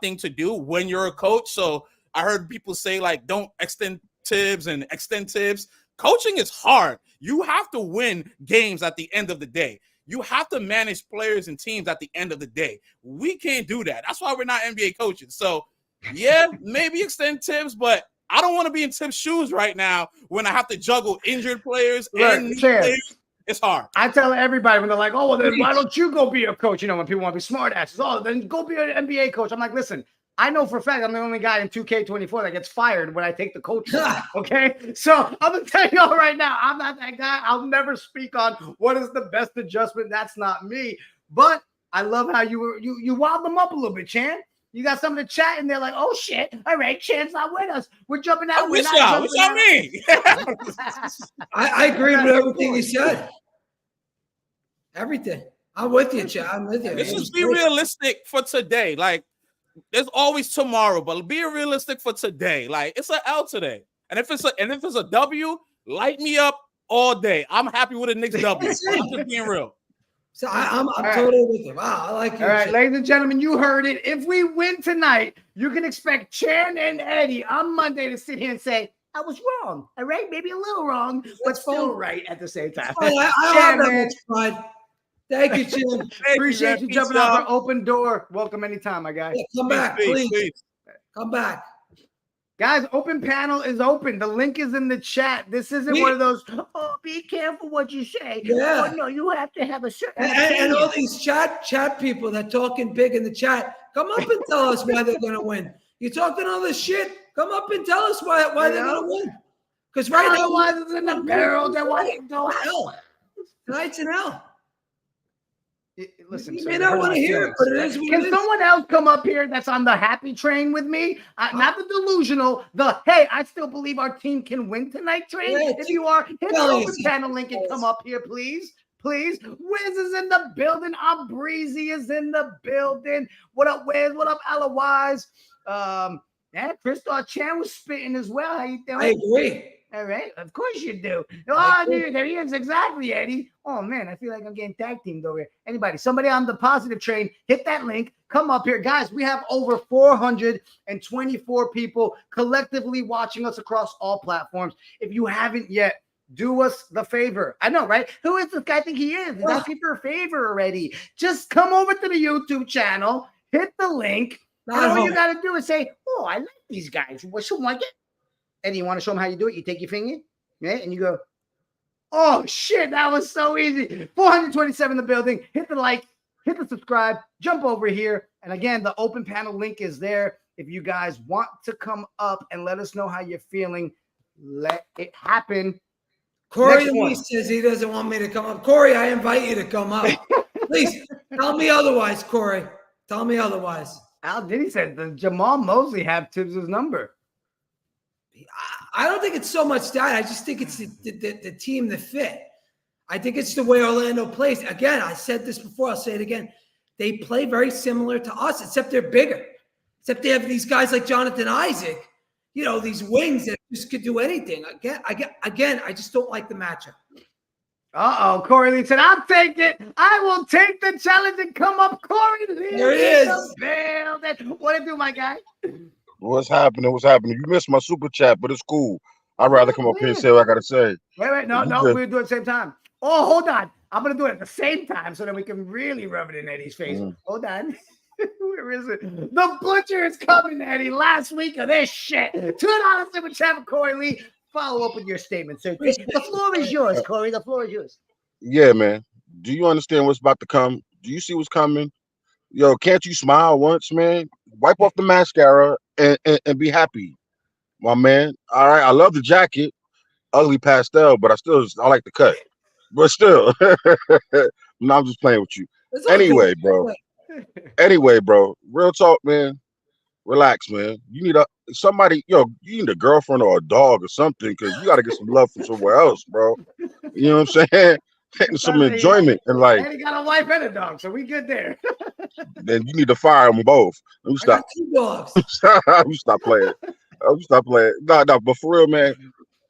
thing to do when you're a coach. So I heard people say, like, don't extend Tibbs and extend Tibbs. Coaching is hard. You have to win games at the end of the day. You have to manage players and teams at the end of the day. We can't do that. That's why we're not NBA coaches. So yeah, maybe extend Tibbs, but I don't want to be in Tibbs' shoes right now when I have to juggle injured players and new players. It's hard. I tell everybody when they're like, oh, well, then why don't you go be a coach? When people want to be smart asses. Oh, then go be an NBA coach. I'm like, listen, I know for a fact I'm the only guy in 2K24 that gets fired when I take the coach. Okay? So I'm going to tell you all right now, I'm not that guy. I'll never speak on what is the best adjustment. That's not me. But I love how you wild them up a little bit, Chan. You got some of the chat and they're like, oh shit. All right, Chan's not with us. We're jumping out. What y'all mean? I agree with everything you said. Everything. I'm with you, Chan. I'm with you. Let's just be realistic for today. Like, there's always tomorrow, but be realistic for today. Like, it's an L today. And if it's a W, light me up all day. I'm happy with a Knicks W. I'm just being real. So I'm totally with you. Wow, I like you. All right, ladies and gentlemen, you heard it. If we win tonight, you can expect Chan and Eddie on Monday to sit here and say, I was wrong. All right, maybe a little wrong, but still right at the same time. I don't have pride. Thank you, Chan. Appreciate you jumping out our open door. Welcome anytime, my guy. Yeah, come back, please. Come back. Guys, open panel is open. The link is in the chat. This isn't one of those, oh, be careful what you say. Yeah. Oh, no, you have to have a certain and all these chat people that talking big in the chat, come up and tell us why they're going to win. You're talking all this shit. Come up and tell us why they're going to win. Because right now, why is it in the barrel? They want to go hell. Tonight's an L. Listen, you may not want to hear it, but it is. Can someone else come up here that's on the happy train with me? Not the delusional, hey, I still believe our team can win tonight train. Yeah, if you are, hit the open panel link and come up here, please. Please. Wiz is in the building. Breezy is in the building. What up, Wiz? What up, Otherwise? Christoph Chan was spitting as well. How you doing? I agree. All right, of course you do. Oh, dude, there he is. Exactly, Eddie. Oh, man, I feel like I'm getting tag teamed over here. Somebody on the positive train, hit that link. Come up here. Guys, we have over 424 people collectively watching us across all platforms. If you haven't yet, do us the favor. I know, right? Who is this guy? I think he is. He's asking for a favor already. Just come over to the YouTube channel, hit the link. And all you got to do is say, oh, I like these guys. What's something like it? Eddie, you want to show them how you do it? You take your finger, right? And you go, oh, shit, that was so easy. 427 in the building. Hit the like, hit the subscribe, jump over here. And again, the open panel link is there. If you guys want to come up and let us know how you're feeling, let it happen. Corey says he doesn't want me to come up. Corey, I invite you to come up. Please, tell me otherwise, Corey. Tell me otherwise. Al Diddy said, does Jamal Mosley have Tibbs' number? I don't think it's so much that. I just think it's the team, the fit. I think it's the way Orlando plays. Again, I said this before. I'll say it again. They play very similar to us, except they're bigger. Except they have these guys like Jonathan Isaac, these wings that just could do anything. Again, I just don't like the matchup. Uh-oh, Corey Lee said, I'll take it. I will take the challenge and come up. Corey Lee. There it is. What it do, my guy? What's happening? You missed my super chat, but it's cool. I'd rather come up here and say what I got to say. Wait. No, we'll do it at the same time. Oh, hold on. I'm going to do it at the same time so that we can really rub it in Eddie's face. Hold on. Where is it? The butcher is coming, Eddie. Last week of this shit. $2 super chat for Corey Lee. Follow up with your statement, sir. The floor is yours, Corey. The floor is yours. Yeah, man. Do you understand what's about to come? Do you see what's coming? Yo, can't you smile once, man? Wipe off the mascara and be happy, my man. All right, I love the jacket, ugly pastel, but I like the cut. But still, no, I'm just playing with you. Anyway, bro. Anyway, bro. Real talk, man. Relax, man. You need somebody, you need a girlfriend or a dog or something, because you got to get some love from somewhere else, bro. You know what I'm saying? Some enjoyment in life. And he got a wife and a dog, so we good there. Then you need to fire them both. You stop. I got 2 dogs. You stop playing. You stop playing. No, but for real, man.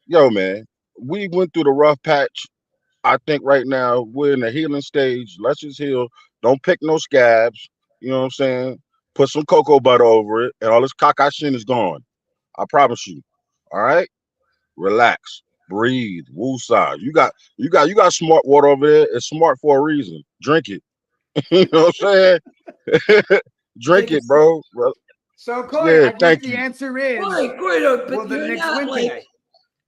Yo, man. We went through the rough patch. I think right now we're in the healing stage. Let's just heal. Don't pick no scabs. You know what I'm saying? Put some cocoa butter over it, and all this caca shit is gone. I promise you. All right? Relax. Breathe. Woosah. You got smart water over there. It's smart for a reason. Drink it. You know what I'm saying? Drink it, bro. So, Corey, yeah, I guess the answer is Corey, but the Knicks win tonight?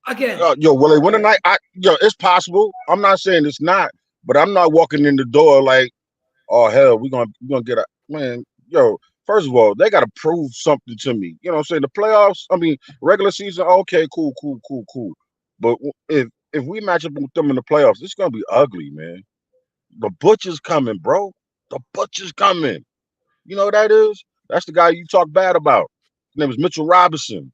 Again. Will they win tonight? It's possible. I'm not saying it's not, but I'm not walking in the door like, oh hell, we're gonna get a man. First of all, they gotta prove something to me. You know what I'm saying? The playoffs, regular season, okay, cool. But if we match up with them in the playoffs, it's gonna be ugly, man. The butcher's coming, bro. The butcher's coming. You know who that is? That's the guy you talk bad about. His name is Mitchell Robinson.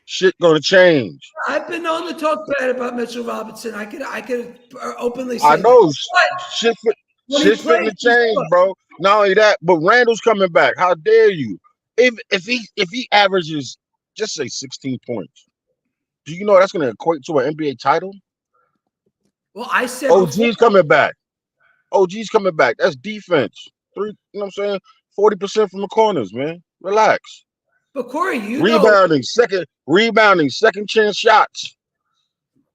Shit gonna change. I've been known to talk bad about Mitchell Robinson. I could openly say I know shit's fitting to change, bro. Not only that, but Randle's coming back. How dare you? If he averages, just say 16 points, do you know that's gonna equate to an NBA title? Well, I said OG's coming back. OG's coming back. That's defense. 3, you know what I'm saying? 40% from the corners, man. Relax. But Corey, rebounding, second chance shots.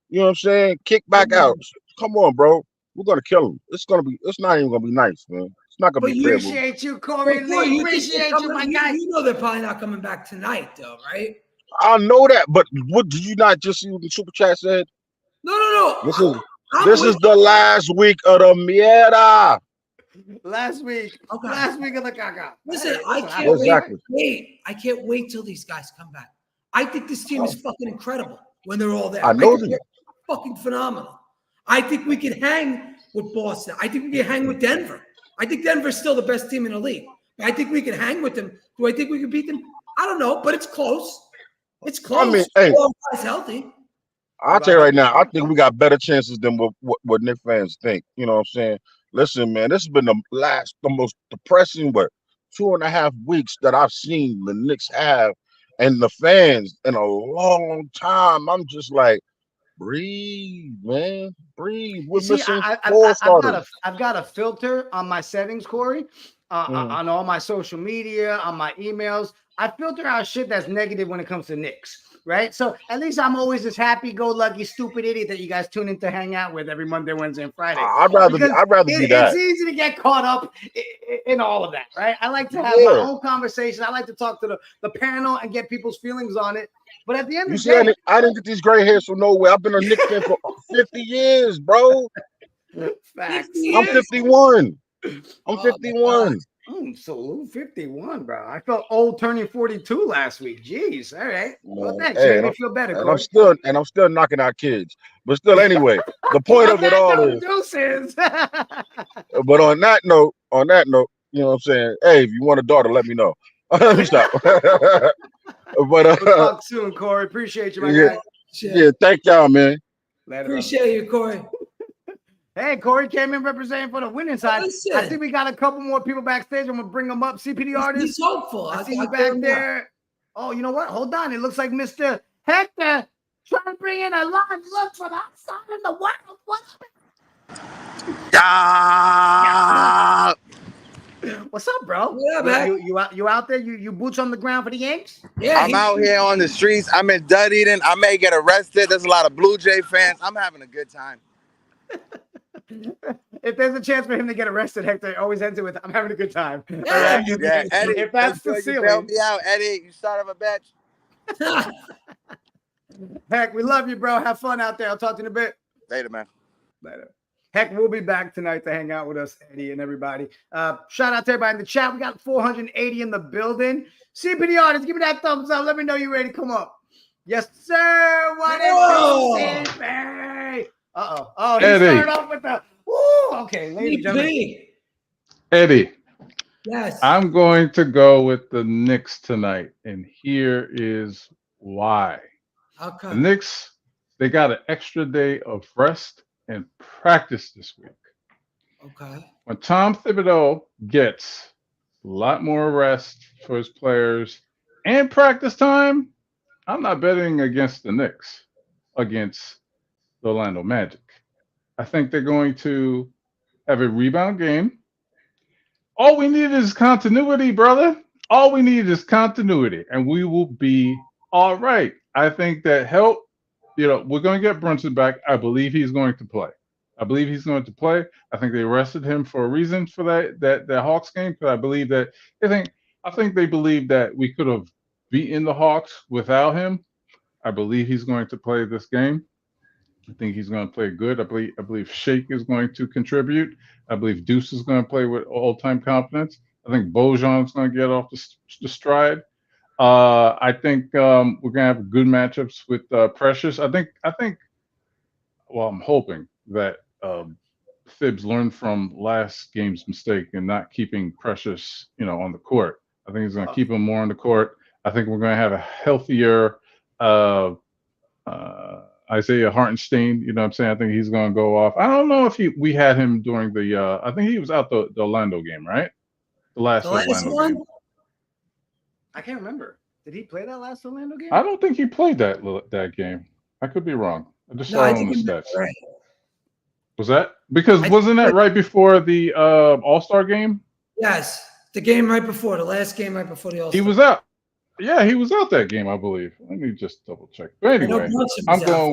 You know what I'm saying? Kick back out. Come on, bro. We're gonna kill him. It's not even gonna be nice, man. It's not gonna be fair. Appreciate you, Corey. Appreciate you, my guy. You know they're probably not coming back tonight, though, right? I know that, but what did you not just see what the super chat said? No. This is the last week of the mierda. Last week. Okay. Last week of the caca. Listen, I can't wait. I can't wait till these guys come back. I think this team is fucking incredible when they're all there. I know they're fucking phenomenal. I think we can hang with Boston. I think we can hang with Denver. I think Denver's still the best team in the league. I think we can hang with them. Do I think we can beat them? I don't know, but it's close. It's close. All guys healthy. I'll tell you right now, I think we got better chances than what Knicks fans think. You know what I'm saying? Listen, man, this has been the most depressing, 2.5 weeks that I've seen the Knicks have and the fans in a long time. I'm just like, breathe, man, breathe. We're missing 4 starters. I've got a filter on my settings, Corey, on all my social media, on my emails. I filter out shit that's negative when it comes to Knicks. Right, so at least I'm always this happy-go-lucky, stupid idiot that you guys tune in to hang out with every Monday, Wednesday, and Friday. I'd rather be that. It's easy to get caught up in all of that, right? I like to have my own conversation. I like to talk to the panel and get people's feelings on it. But at the end of the day, I didn't get these gray hairs from nowhere. I've been a Knicks fan for 50 years, bro. Facts. I'm 51. I'm 51. So 51, bro. I felt old turning 42 last week. Jeez. All right. Well, thanks. Made me feel better. And I'm still knocking out kids. But still, anyway, the point of it all is. But on that note, you know what I'm saying? Hey, if you want a daughter, let me know. Let me stop. But we'll talk soon, Corey. Appreciate you, my guy. Yeah, thank y'all, man. Appreciate you, Corey. Hey, Corey came in representing for the winning side. Listen. I think we got a couple more people backstage. I'm going to bring them up. CPD artists. He's hopeful. I see you back there. Oh, you know what? Hold on. It looks like Mr. Hector trying to bring in a live look from outside in the world. What What's up, bro? Yeah, you out there? You boots on the ground for the Yanks? Yeah, I'm out here on the streets. I'm in Dunedin. I may get arrested. There's a lot of Blue Jay fans. I'm having a good time. If there's a chance for him to get arrested, Hector always ends it with, I'm having a good time. Yeah, yeah, Eddie. If that's the ceiling. Help me out, Eddie. You son of a bitch. Heck, we love you, bro. Have fun out there. I'll talk to you in a bit. Later, man. Later. Heck, we'll be back tonight to hang out with us, Eddie and everybody. Shout out to everybody in the chat. We got 480 in the building. CPD artists, give me that thumbs up. Let me know you're ready. Come up. Yes, sir. What is it, CP? Uh-oh. Oh, he started off with the okay, ladies and gentlemen. Eddie. Yes. I'm going to go with the Knicks tonight, and here is why. Okay. The Knicks, they got an extra day of rest and practice this week. Okay. When Tom Thibodeau gets a lot more rest for his players and practice time, I'm not betting against the Knicks, against the Orlando Magic. I think they're going to have a rebound game. All we need is continuity, brother. All we need is continuity, and we will be all right. I think that help. We're going to get Brunson back. I believe he's going to play. I think they arrested him for a reason for that Hawks game, because I believe that I think they believe that we could have beaten the Hawks without him. I believe he's going to play this game. I think he's going to play good. I believe Shake is going to contribute. I believe Deuce is going to play with all-time confidence. I think Bojan's going to get off the stride. I think we're going to have good matchups with Precious. I think. Well, I'm hoping that Thibs learned from last game's mistake and not keeping Precious, on the court. I think he's going to keep him more on the court. I think we're going to have a healthier Isaiah Hartenstein, you know what I'm saying? I think he's going to go off. I don't know if we had him during the I think he was out the Orlando game, right? The last Orlando one? game. I can't remember. Did he play that last Orlando game? I don't think he played that game. I could be wrong. I just saw it on the stats. Right. Was that? Because wasn't that right before the All-Star game? Yes. The game right before, the last game right before the All-Star. He was out. Yeah, he was out that game, I believe. Let me just double check. But anyway, I'm going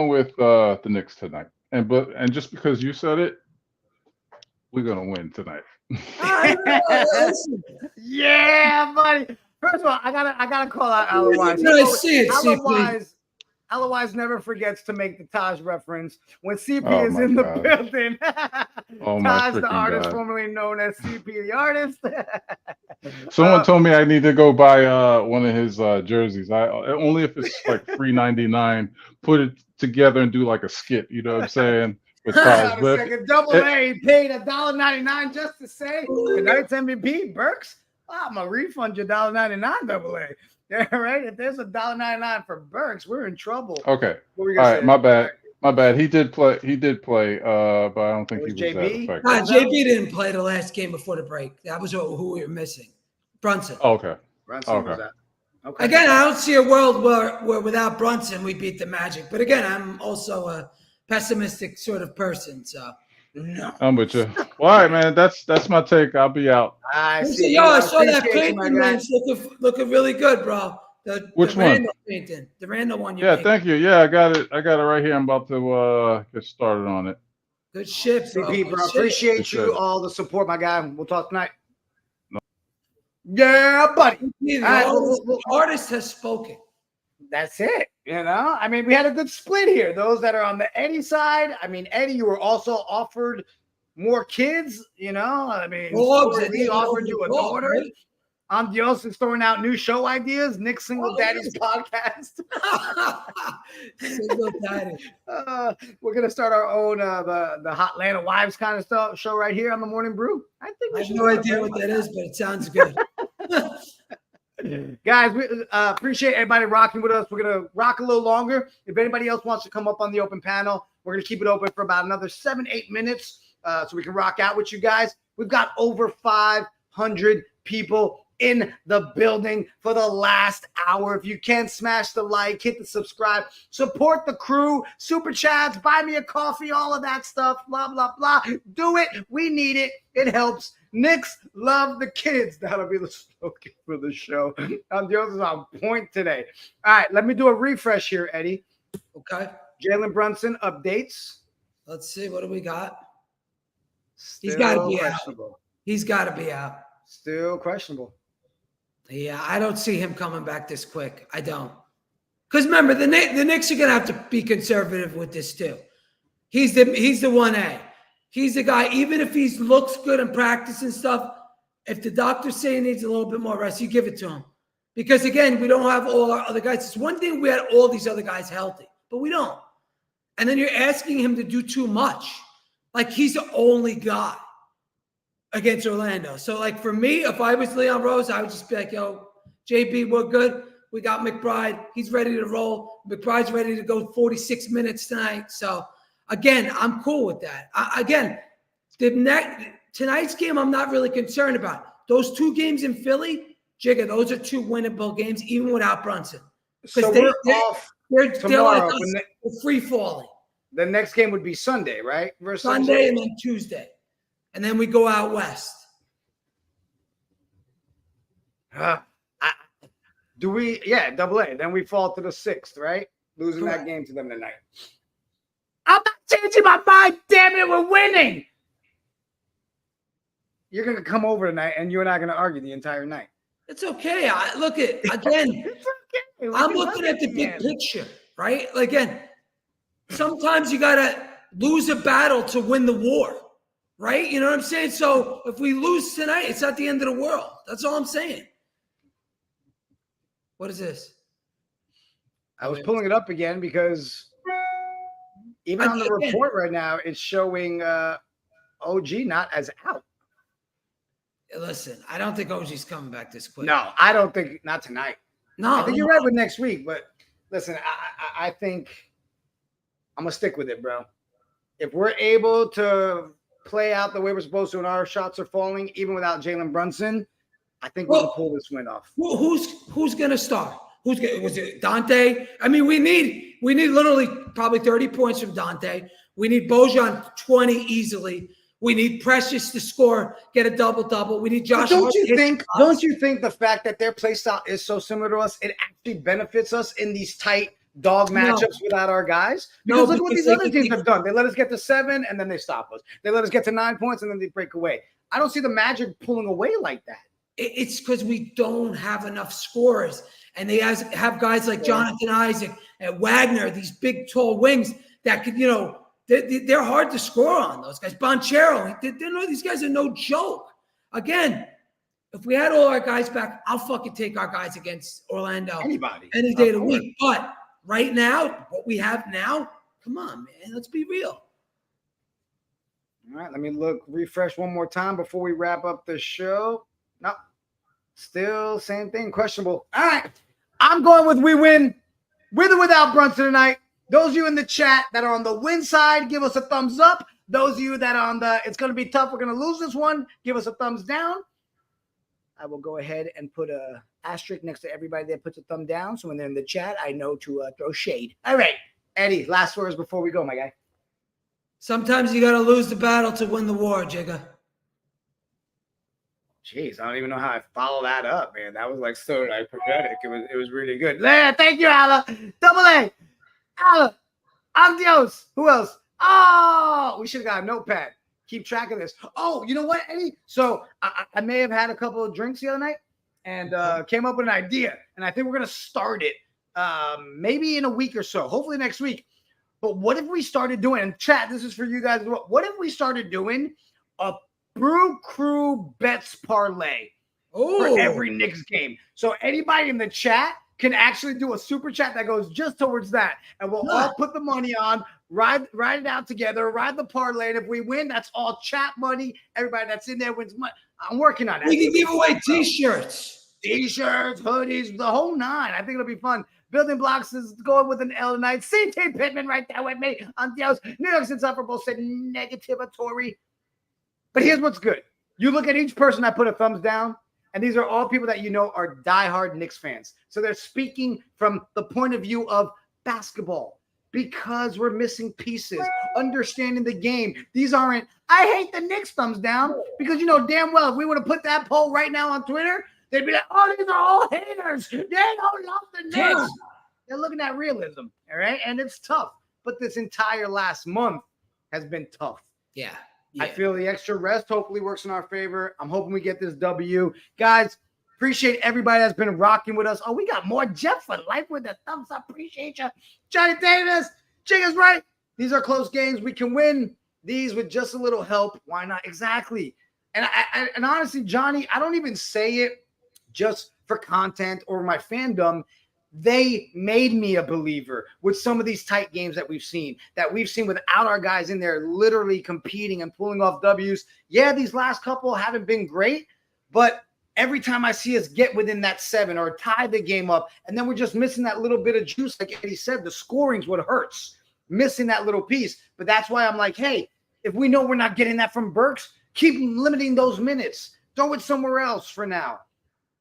with the Knicks tonight. And just because you said it, we're gonna win tonight. Yeah, buddy. First of all, I gotta call out Alawise. Alawise never forgets to make the Taj reference when CP is in the building. Taj, the artist formerly known as CP, the artist. Someone told me I need to go buy one of his jerseys. Only if it's like $3.99. Put it together and do like a skit. You know what I'm saying? With Taj. Double A paid $1.99 just to say tonight's MVP, Burks. I'm gonna refund your $1.99 Double A. Yeah, right. If there's $1.99 for Burks, we're in trouble. Okay. All right. My bad. He did play. But I don't think he was that effective. JB didn't play the last game before the break. That was who we were missing. Brunson. Oh, okay. Brunson was that. Okay. Again, I don't see a world where without Brunson we beat the Magic. But again, I'm also a pessimistic sort of person. So no. I'm with you. Well, all right, man. That's my take. I'll be out. I saw that painting, man. Looking really good, bro. Which one? Randle painting. The Randle one. Thank you. Yeah, I got it right here. I'm about to get started on it. Good shit, bro. CP, bro. Appreciate you all the support, my guy. We'll talk tonight. No. Yeah, buddy. The artist has spoken. That's it. I mean, we had a good split here. Those that are on the Eddie side. I mean, Eddie, you were also offered more kids. I mean, we offered you a daughter. Right? I'm just throwing out new show ideas. Nick Single Daddy's podcast. Single Daddy. We're gonna start our own the Hotlanta Wives kind of stuff show right here on the Morning Brew. I have no idea what that is, but it sounds good. Guys, we appreciate everybody rocking with us. We're going to rock a little longer. If anybody else wants to come up on the open panel, we're going to keep it open for about another 7-8 minutes so we can rock out with you guys. We've got over 500 people in the building for the last hour. If you can, smash the like, hit the subscribe, support the crew, super chats, buy me a coffee, all of that stuff, blah, blah, blah. Do it. We need it. It helps. Knicks love the kids. That'll be the slogan for the show. Dios is on point today. All right, let me do a refresh here, Eddie. Okay. Jalen Brunson updates. Let's see. What do we got? He's got to be out. He's got to be out. Still questionable. Yeah, I don't see him coming back this quick. I don't. Because remember, the Knicks are going to have to be conservative with this too. He's the 1A. He's the guy, even if he looks good in practice and stuff, if the doctors say he needs a little bit more rest, you give it to him. Because, again, we don't have all our other guys. It's one thing we had all these other guys healthy, but we don't. And then you're asking him to do too much. Like, he's the only guy against Orlando. So, like, for me, if I was Leon Rose, I would just be like, yo, JB, we're good. We got McBride. He's ready to roll. McBride's ready to go 46 minutes tonight. So, again, I'm cool with that. Tonight's game I'm not really concerned about. Those 2 games in Philly, Jigga, those are 2 winnable games, even without Brunson. So we're off tomorrow. They're free falling. The next game would be Sunday, right? Versus Sunday and then Tuesday. And then we go out west. Do we? Yeah, AA. Then we fall to the 6th, right? Losing that game to them tonight. I'm not changing my mind. Damn it, we're winning. You're going to come over tonight, and you and I are going to argue the entire night. It's okay. Look at again. It's okay. I'm looking at the big picture, right? Again, sometimes you gotta lose a battle to win the war, right? You know what I'm saying? So if we lose tonight, it's not the end of the world. That's all I'm saying. What is this? I was pulling it up again because even on the report right now, it's showing OG not as out. Listen, I don't think OG's coming back this quick. No, I don't think, not tonight. No, I think you're right with next week, but listen, I think I'm going to stick with it, bro. If we're able to play out the way we're supposed to and our shots are falling, even without Jalen Brunson, I think we can pull this win off. Who's going to start? Was it Dante? I mean, we need literally probably 30 points from Dante. We need Bojan 20 easily. We need Precious to score, get a double-double. We need Josh. Don't you think the fact that their play style is so similar to us, it actually benefits us in these tight dog matchups without our guys? Because look what these other teams have done. They let us get to 7 and then they stop us. They let us get to 9 points and then they break away. I don't see the Magic pulling away like that. It's because we don't have enough scorers. And they have guys like Jonathan Isaac and Wagner, these big, tall wings that could, they're hard to score on, those guys. Bonchero, these guys are no joke. Again, if we had all our guys back, I'll fucking take our guys against Orlando. Anybody. Any day of the week. But right now, what we have now, come on, man. Let's be real. All right, let me refresh one more time before we wrap up the show. No, still same thing, questionable. All right, I'm going with we win with or without Brunson tonight. Those of you in the chat that are on the win side, give us a thumbs up. Those of you that are on the it's going to be tough, we're going to lose this one, give us a thumbs down. I will go ahead and put a asterisk next to everybody that puts a thumb down. So when they're in the chat, I know to throw shade. All right, Eddie, last words before we go, my guy. Sometimes you got to lose the battle to win the war, Jigga. Jeez, I don't even know how I follow that up, man. That was like so like prophetic. It was really good. Yeah, thank you, Ala. Double A. Ala. Adios. Who else? Oh, we should have got a notepad. Keep track of this. Oh, you know what, Eddie? So I may have had a couple of drinks the other night and came up with an idea. And I think we're going to start it maybe in a week or so, hopefully next week. But what if we started doing, and chat, this is for you guys as well. What if we started doing a Brew Crew bets parlay for every Knicks game? So anybody in the chat can actually do a super chat that goes just towards that. And we'll all put the money on, ride it out together, ride the parlay. And if we win, that's all chat money. Everybody that's in there wins money. I'm working on that. We can give away T-shirts. T-shirts, hoodies, the whole 9. I think it'll be fun. Building Blocks is going with an L tonight. CT Pittman right there with me. Adios. New York's insufferable said negativatory. But here's what's good. You look at each person that put a thumbs down, and these are all people that you know are diehard Knicks fans. So they're speaking from the point of view of basketball because we're missing pieces, understanding the game. These aren't, I hate the Knicks thumbs down because you know damn well if we would have put that poll right now on Twitter, they'd be like, oh, these are all haters. They don't love the Knicks. They're looking at realism, all right? And it's tough. But this entire last month has been tough. Yeah. I feel the extra rest hopefully works in our favor. I'm hoping we get this W. Guys, appreciate everybody that's been rocking with us. Oh, we got more Jeff for life with the thumbs up. Appreciate you. Johnny Davis, Jigga's right. These are close games. We can win these with just a little help. Why not? Exactly. And honestly, Johnny, I don't even say it just for content or my fandom. They made me a believer with some of these tight games that we've seen without our guys in there literally competing and pulling off W's. Yeah, these last couple haven't been great, but every time I see us get within that 7 or tie the game up, and then we're just missing that little bit of juice, like Eddie said, the scoring's what hurts, missing that little piece. But that's why I'm like, hey, if we know we're not getting that from Burks, keep limiting those minutes. Throw it somewhere else for now.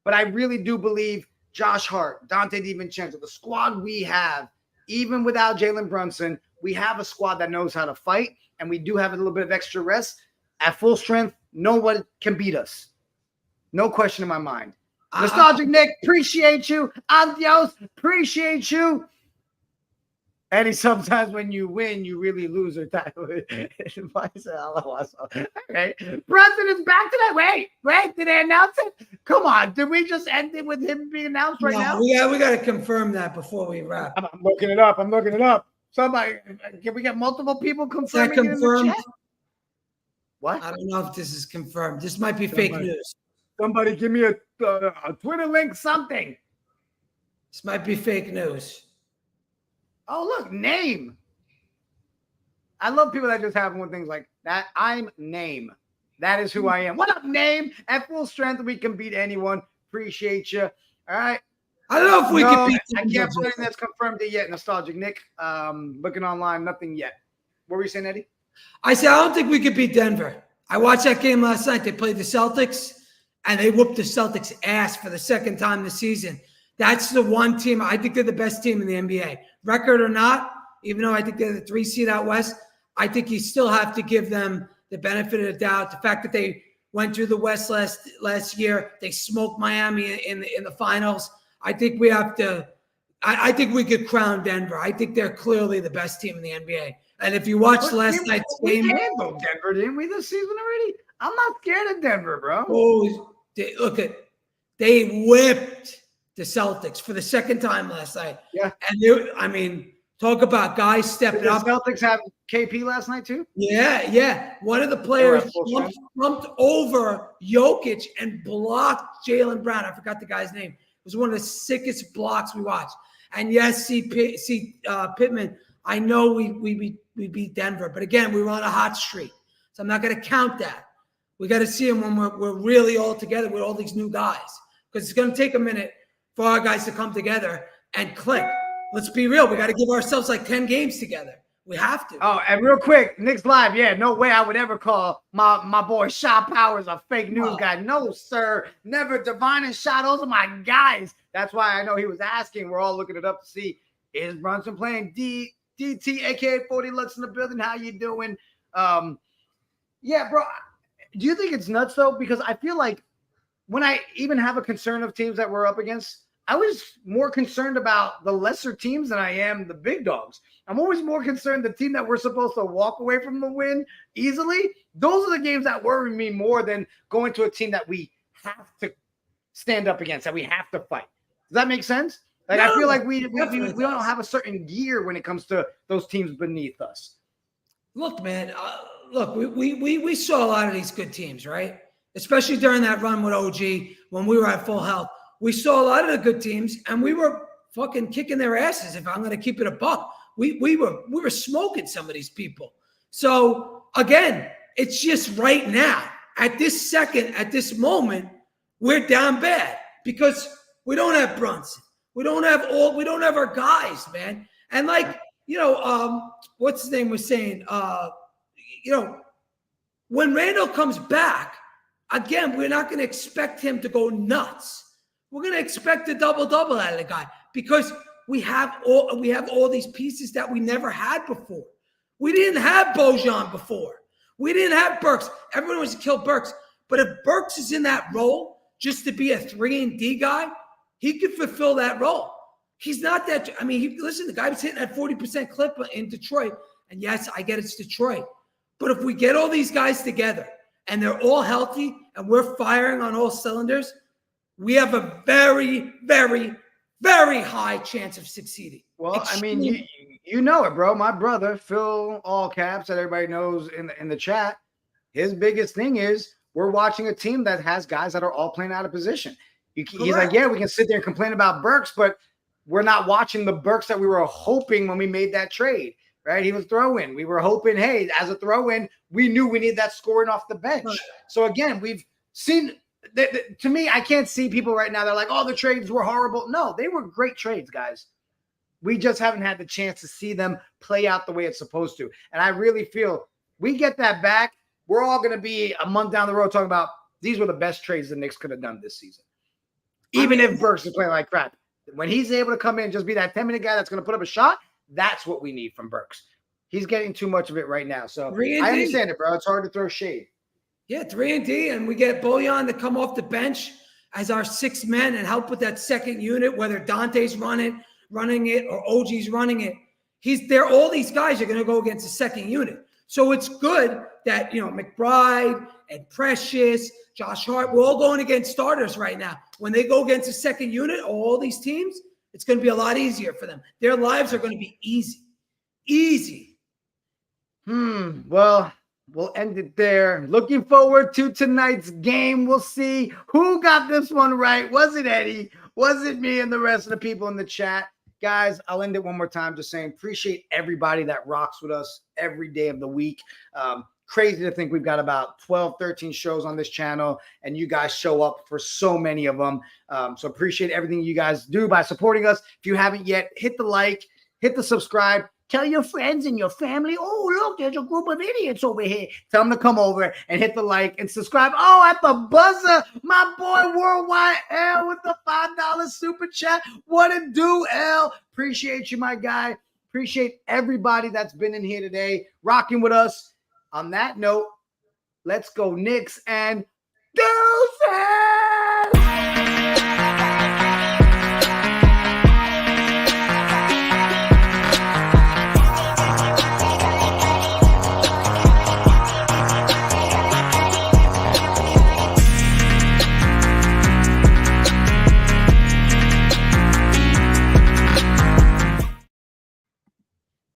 But I really do believe Josh Hart, Dante DiVincenzo, the squad we have, even without Jalen Brunson, we have a squad that knows how to fight, and we do have a little bit of extra rest. At full strength, no one can beat us. No question in my mind. Nostalgic Nick, appreciate you. Adios, appreciate you. Eddie, sometimes when you win, you really lose your title. All right. Brunson is back tonight. Wait, did they announce it? Come on. Did we just end it with him being announced right now? Yeah, we got to confirm that before we wrap. I'm looking it up. Somebody, can we get multiple people confirming it in the chat? What? I don't know if this is confirmed. This might be fake news. Somebody give me a Twitter link, something. This might be fake news. Oh, look, name. I love people that just have one things like that. I'm Name. That is who I am. What up, Name? At full strength, we can beat anyone. Appreciate you. All right. I don't know if we can beat. I can't put anything that's confirmed it yet. Nostalgic Nick. Looking online, nothing yet. What were you saying, Eddie? I said I don't think we could beat Denver. I watched that game last night. They played the Celtics, and they whooped the Celtics' ass for the second time this season. That's the one team. I think they're the best team in the NBA. Record or not, even though I think they're the 3 seed out west, I think you still have to give them the benefit of the doubt. The fact that they went through the West last year, they smoked Miami in the finals. I think we have to. I think we could crown Denver. I think they're clearly the best team in the NBA. And if you watched last night's game, we handled Denver, didn't we, this season already? I'm not scared of Denver, bro. Oh, they whipped the Celtics for the second time last night. Yeah. And talk about guys stepping up. The Celtics have KP last night too? Yeah. One of the players jumped over Jokic and blocked Jalen Brown. I forgot the guy's name. It was one of the sickest blocks we watched. And yes, Pittman, I know we beat Denver, but again, we were on a hot streak. So I'm not going to count that. We got to see them when we're really all together with all these new guys, because it's going to take a minute for our guys to come together and click. Let's be real. We got to give ourselves like 10 games together. We have to. Oh, and real quick, Knicks Live. Yeah, no way I would ever call my boy Shot Powers a fake news guy. No, sir. Never. Divine and Shot, those are my guys. That's why I know he was asking. We're all looking it up to see, is Brunson playing DT, a.k.a. 40 Lux in the building? How you doing? Yeah, bro. Do you think it's nuts, though? Because I feel like when I even have a concern of teams that we're up against, I was more concerned about the lesser teams than I am the big dogs. I'm always more concerned the team that we're supposed to walk away from the win easily. Those are the games that worry me more than going to a team that we have to stand up against, that we have to fight. Does that make sense? Like, no, I feel like we don't have a certain gear when it comes to those teams beneath us. Look, man, we saw a lot of these good teams, right? Especially during that run with OG when we were at full health. We saw a lot of the good teams, and we were fucking kicking their asses. If I'm going to keep it a buck, we were smoking some of these people. So again, it's just right now, at this second, at this moment, we're down bad because we don't have Brunson. We don't have our guys, man. And like, what's his name was saying, when Randle comes back, again, we're not going to expect him to go nuts. We're going to expect a double-double out of the guy because we have all these pieces that we never had before. We didn't have Bojan before. We didn't have Burks. Everyone wants to kill Burks. But if Burks is in that role just to be a 3-and-D guy, he could fulfill that role. He's not that. I mean, listen, the guy was hitting that 40% clip in Detroit. And yes, I get it's Detroit. But if we get all these guys together and they're all healthy and we're firing on all cylinders, we have a very, very, very high chance of succeeding. Well, I mean, you know it, bro. My brother, Phil, all caps, that everybody knows in the chat, his biggest thing is we're watching a team that has guys that are all playing out of position. He's like, yeah, we can sit there and complain about Burks, but we're not watching the Burks that we were hoping when we made that trade, right? He was throw-in. We were hoping, hey, as a throw-in, we knew we needed that scoring off the bench. Right. So, again, we've seen – to me, I can't see people right now. They're like, oh, the trades were horrible. No, they were great trades, guys. We just haven't had the chance to see them play out the way it's supposed to. And I really feel we get that back, we're all going to be a month down the road talking about these were the best trades the Knicks could have done this season. Even if Burks is playing like crap. When he's able to come in and just be that 10-minute guy that's going to put up a shot, that's what we need from Burks. He's getting too much of it right now. So I understand it, bro. It's hard to throw shade. Yeah, 3-and-D, and we get Bojan to come off the bench as our sixth man and help with that second unit, whether Dante's running it or OG's running it. He's there. All these guys are going to go against the second unit. So it's good that, McBride and Precious, Josh Hart, we're all going against starters right now. When they go against the second unit, all these teams, it's going to be a lot easier for them. Their lives are going to be easy. Easy. Well, we'll end it there. Looking forward to tonight's game. We'll see who got this one right. Was it Eddie? Was it me and the rest of the people in the chat? Guys, I'll end it one more time just saying appreciate everybody that rocks with us every day of the week. Crazy to think we've got about 12, 13 shows on this channel, and you guys show up for so many of them. So appreciate everything you guys do by supporting us. If you haven't yet, hit the like, hit the subscribe. Tell your friends and your family, oh, look, there's a group of idiots over here. Tell them to come over and hit the like and subscribe. Oh, at the buzzer, my boy Worldwide L with the $5 super chat. What it do, L? Appreciate you, my guy. Appreciate everybody that's been in here today, rocking with us. On that note, let's go Knicks and deuces!